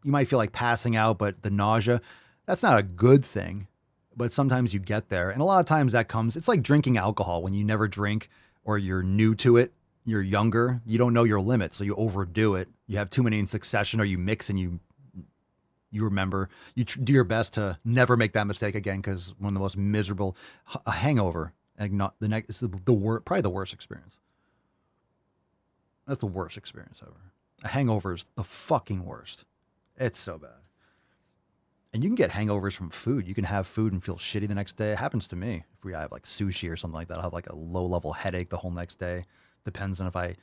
You might feel like passing out, but the nausea, that's not a good thing. But sometimes you get there. And a lot of times it's like drinking alcohol. When you never drink or you're new to it, you're younger, you don't know your limits. So you overdo it. You have too many in succession, or you mix and you you remember, you do your best to never make that mistake again, because one of the most miserable, a hangover, and not the next, is probably the worst experience. That's the worst experience ever. A hangover is the fucking worst. It's so bad. And you can get hangovers from food. You can have food and feel shitty the next day. It happens to me. If we have like sushi or something like that, I'll have like a low-level headache the whole next day. Depends on if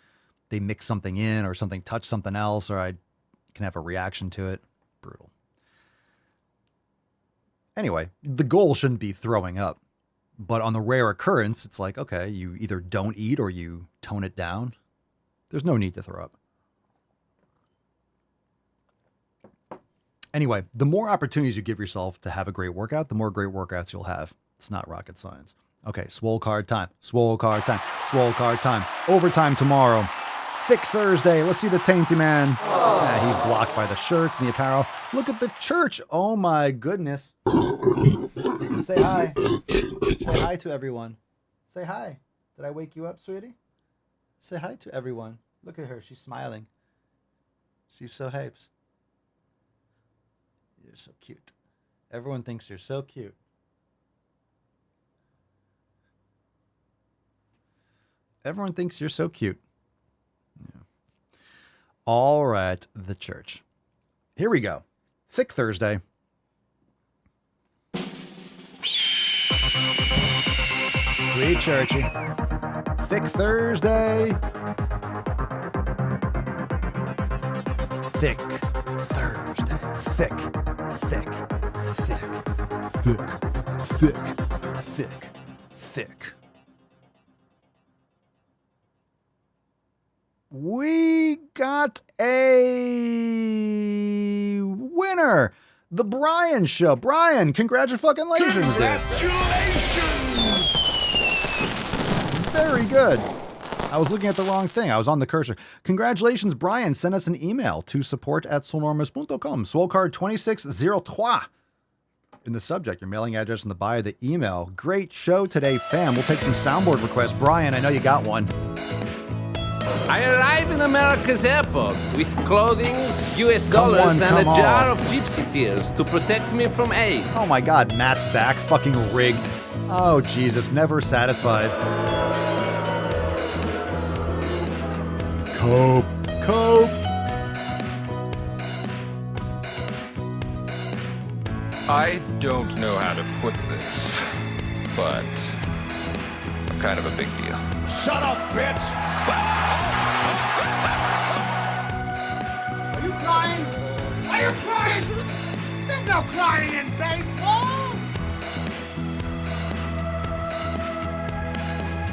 they mix something in or something touch something else, or I can have a reaction to it. Brutal. Anyway, the goal shouldn't be throwing up. But on the rare occurrence, it's like, okay, you either don't eat or you tone it down. There's no need to throw up. Anyway, the more opportunities you give yourself to have a great workout, the more great workouts you'll have. It's not rocket science. Okay, swole card time. Swole card time. Swole card time. Overtime tomorrow. Thick Thursday. Let's see the Tainty Man. Yeah, he's blocked by the shirts and the apparel. Look at the church. Oh my goodness. Say hi. Say hi to everyone. Say hi. Did I wake you up, sweetie? Say hi to everyone. Look at her. She's smiling. She's so hypes. You're so cute. Everyone thinks you're so cute. Everyone thinks you're so cute. Yeah. All right, the church. Here we go. Thick Thursday. Sweet churchy. Thick Thursday. Thick Thursday. Thick. Thick. Thick. Thick. Thick. Thick. Thick. We got a winner. The Brian Show. Brian, congratulations, dude. Congratulations! Very good. I was looking at the wrong thing. I was on the cursor. Congratulations, Brian. Send us an email to support@swolenormous.com. Swolecard 2603. In the subject, your mailing address in the bio of the email. Great show today, fam. We'll take some soundboard requests. Brian, I know you got one. I arrive in America's airport with clothing, US dollars, and a jar of gypsy tears to protect me from AIDS. Oh my God, Matt's back, fucking rigged. Oh Jesus, never satisfied. Cope. I don't know how to put this, but I'm kind of a big deal. Shut up, bitch! Are you crying? Are you crying? There's no crying in baseball!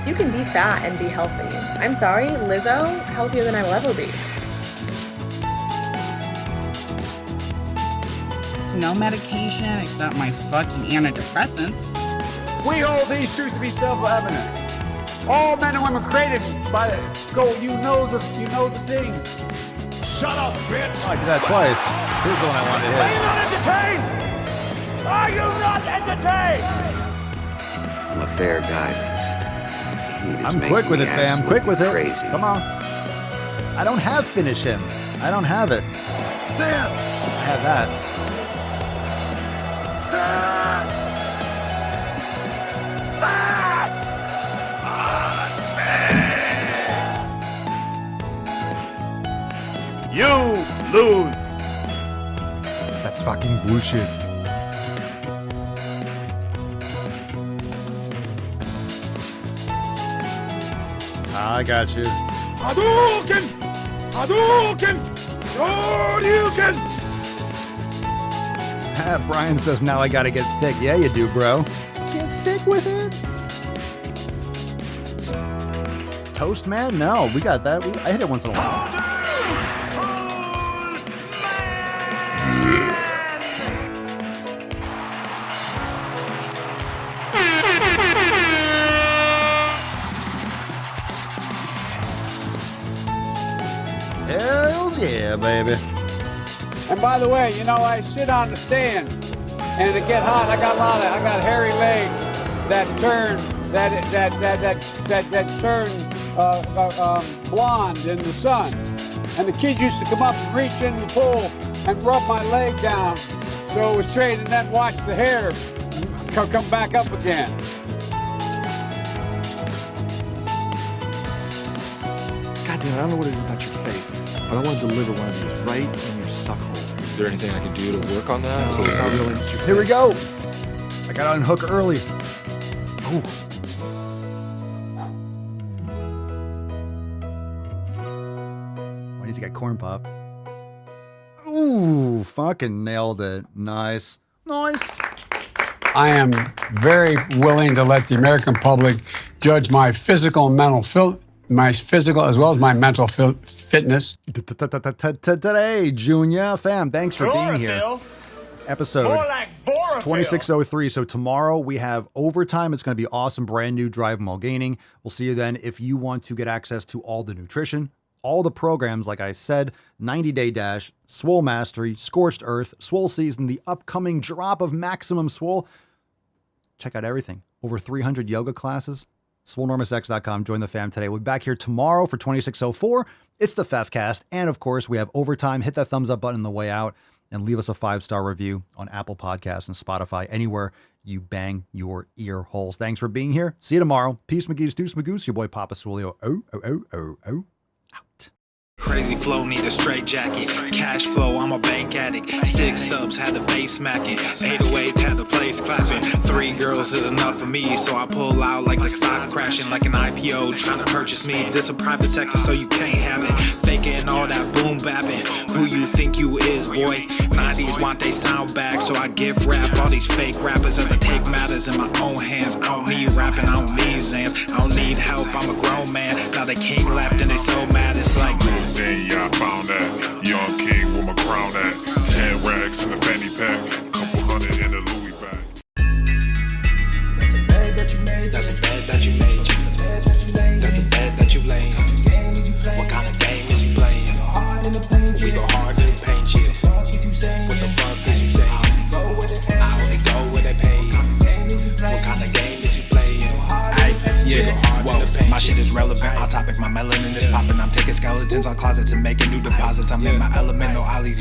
You can be fat and be healthy. I'm sorry, Lizzo, healthier than I will ever be. No medication except my fucking antidepressants. We hold these truths to be self-evident. All men and women created by the you know the thing. Shut up, bitch! Oh, I did that twice. Here's the one I wanted to hit. Are you not entertained? Are you not entertained? I'm a fair guy, but I'm quick with it, fam. Quick with it. Crazy. Come on. I don't have finish him. I don't have it. Stand! I have that. Stand! Stand! You lose. That's fucking bullshit. I got you. Hadouken! Hadouken! Shoryuken! Brian says, now I gotta get thick. Yeah, you do, bro. Get thick with it. Toast man? No, we got that. I hit it once in a while. Hells yeah, baby. And by the way, you know, I sit on the stand, and it get hot. I got hairy legs that turn blonde in the sun. And the kids used to come up and reach in the pool and rub my leg down so it was straight, and then watch the hair come back up again. God damn it, I don't know what it is about your face, but I want to deliver one of these right in your suck hole. Is there anything I can do to work on that? No, not really. Here we go. I got on hook early. Ooh. Why did you get corn pop? Ooh, fucking nailed it. Nice. Nice. I am very willing to let the American public judge my physical and mental my physical as well as my mental fitness. Today, Junior fam, thanks for being here. Episode 2603. So tomorrow we have overtime. It's going to be awesome. Brand new Drive While Gaining. We'll see you then. If you want to get access to all the nutrition, all the programs, like I said, 90-Day Dash, Swole Mastery, Scorched Earth, Swole Season, the upcoming drop of Maximum Swole. Check out everything. Over 300 yoga classes. SwoleNormousX.com. Join the fam today. We'll be back here tomorrow for 2604. It's the FEFcast. And of course, we have overtime. Hit that thumbs up button on the way out and leave us a 5-star review on Apple Podcasts and Spotify, anywhere you bang your ear holes. Thanks for being here. See you tomorrow. Peace, McGee's, Deuce, Magoose, your boy Papa Swolio. Oh. Crazy flow, need a straight jacket. Cash flow, I'm a bank addict. 6 subs, had the bass smacking. 808, had the place clapping. 3 girls is enough for me, so I pull out like the stock crashing. Like an IPO, trying to purchase me. This a private sector, so you can't have it. Faking all that boom bapping. Who you think you is, boy? 90s want they sound back, so I give rap all these fake rappers as I take matters in my own hands. I don't need rapping, I don't need Zans. I don't need help, I'm a grown man. Now they king left and they so mad, it's like yeah, I found that. Young king with my crown at. 10 racks in the fanny pack. Couple hundred in the Louis bag. That's a bed that you made. That's a bed that you made. That's a bed that you made. That's a bed that you laid. What kind of game is you playing? We go hard in the paint you. What the fuck is you saying? I only go where they pay. What kind of game is you playing? Yeah, whoa, my shit is relevant. Our topic, my melanin is popping. I'm taking skeletons on closets and making new deposits. I'm in my element, no ollies.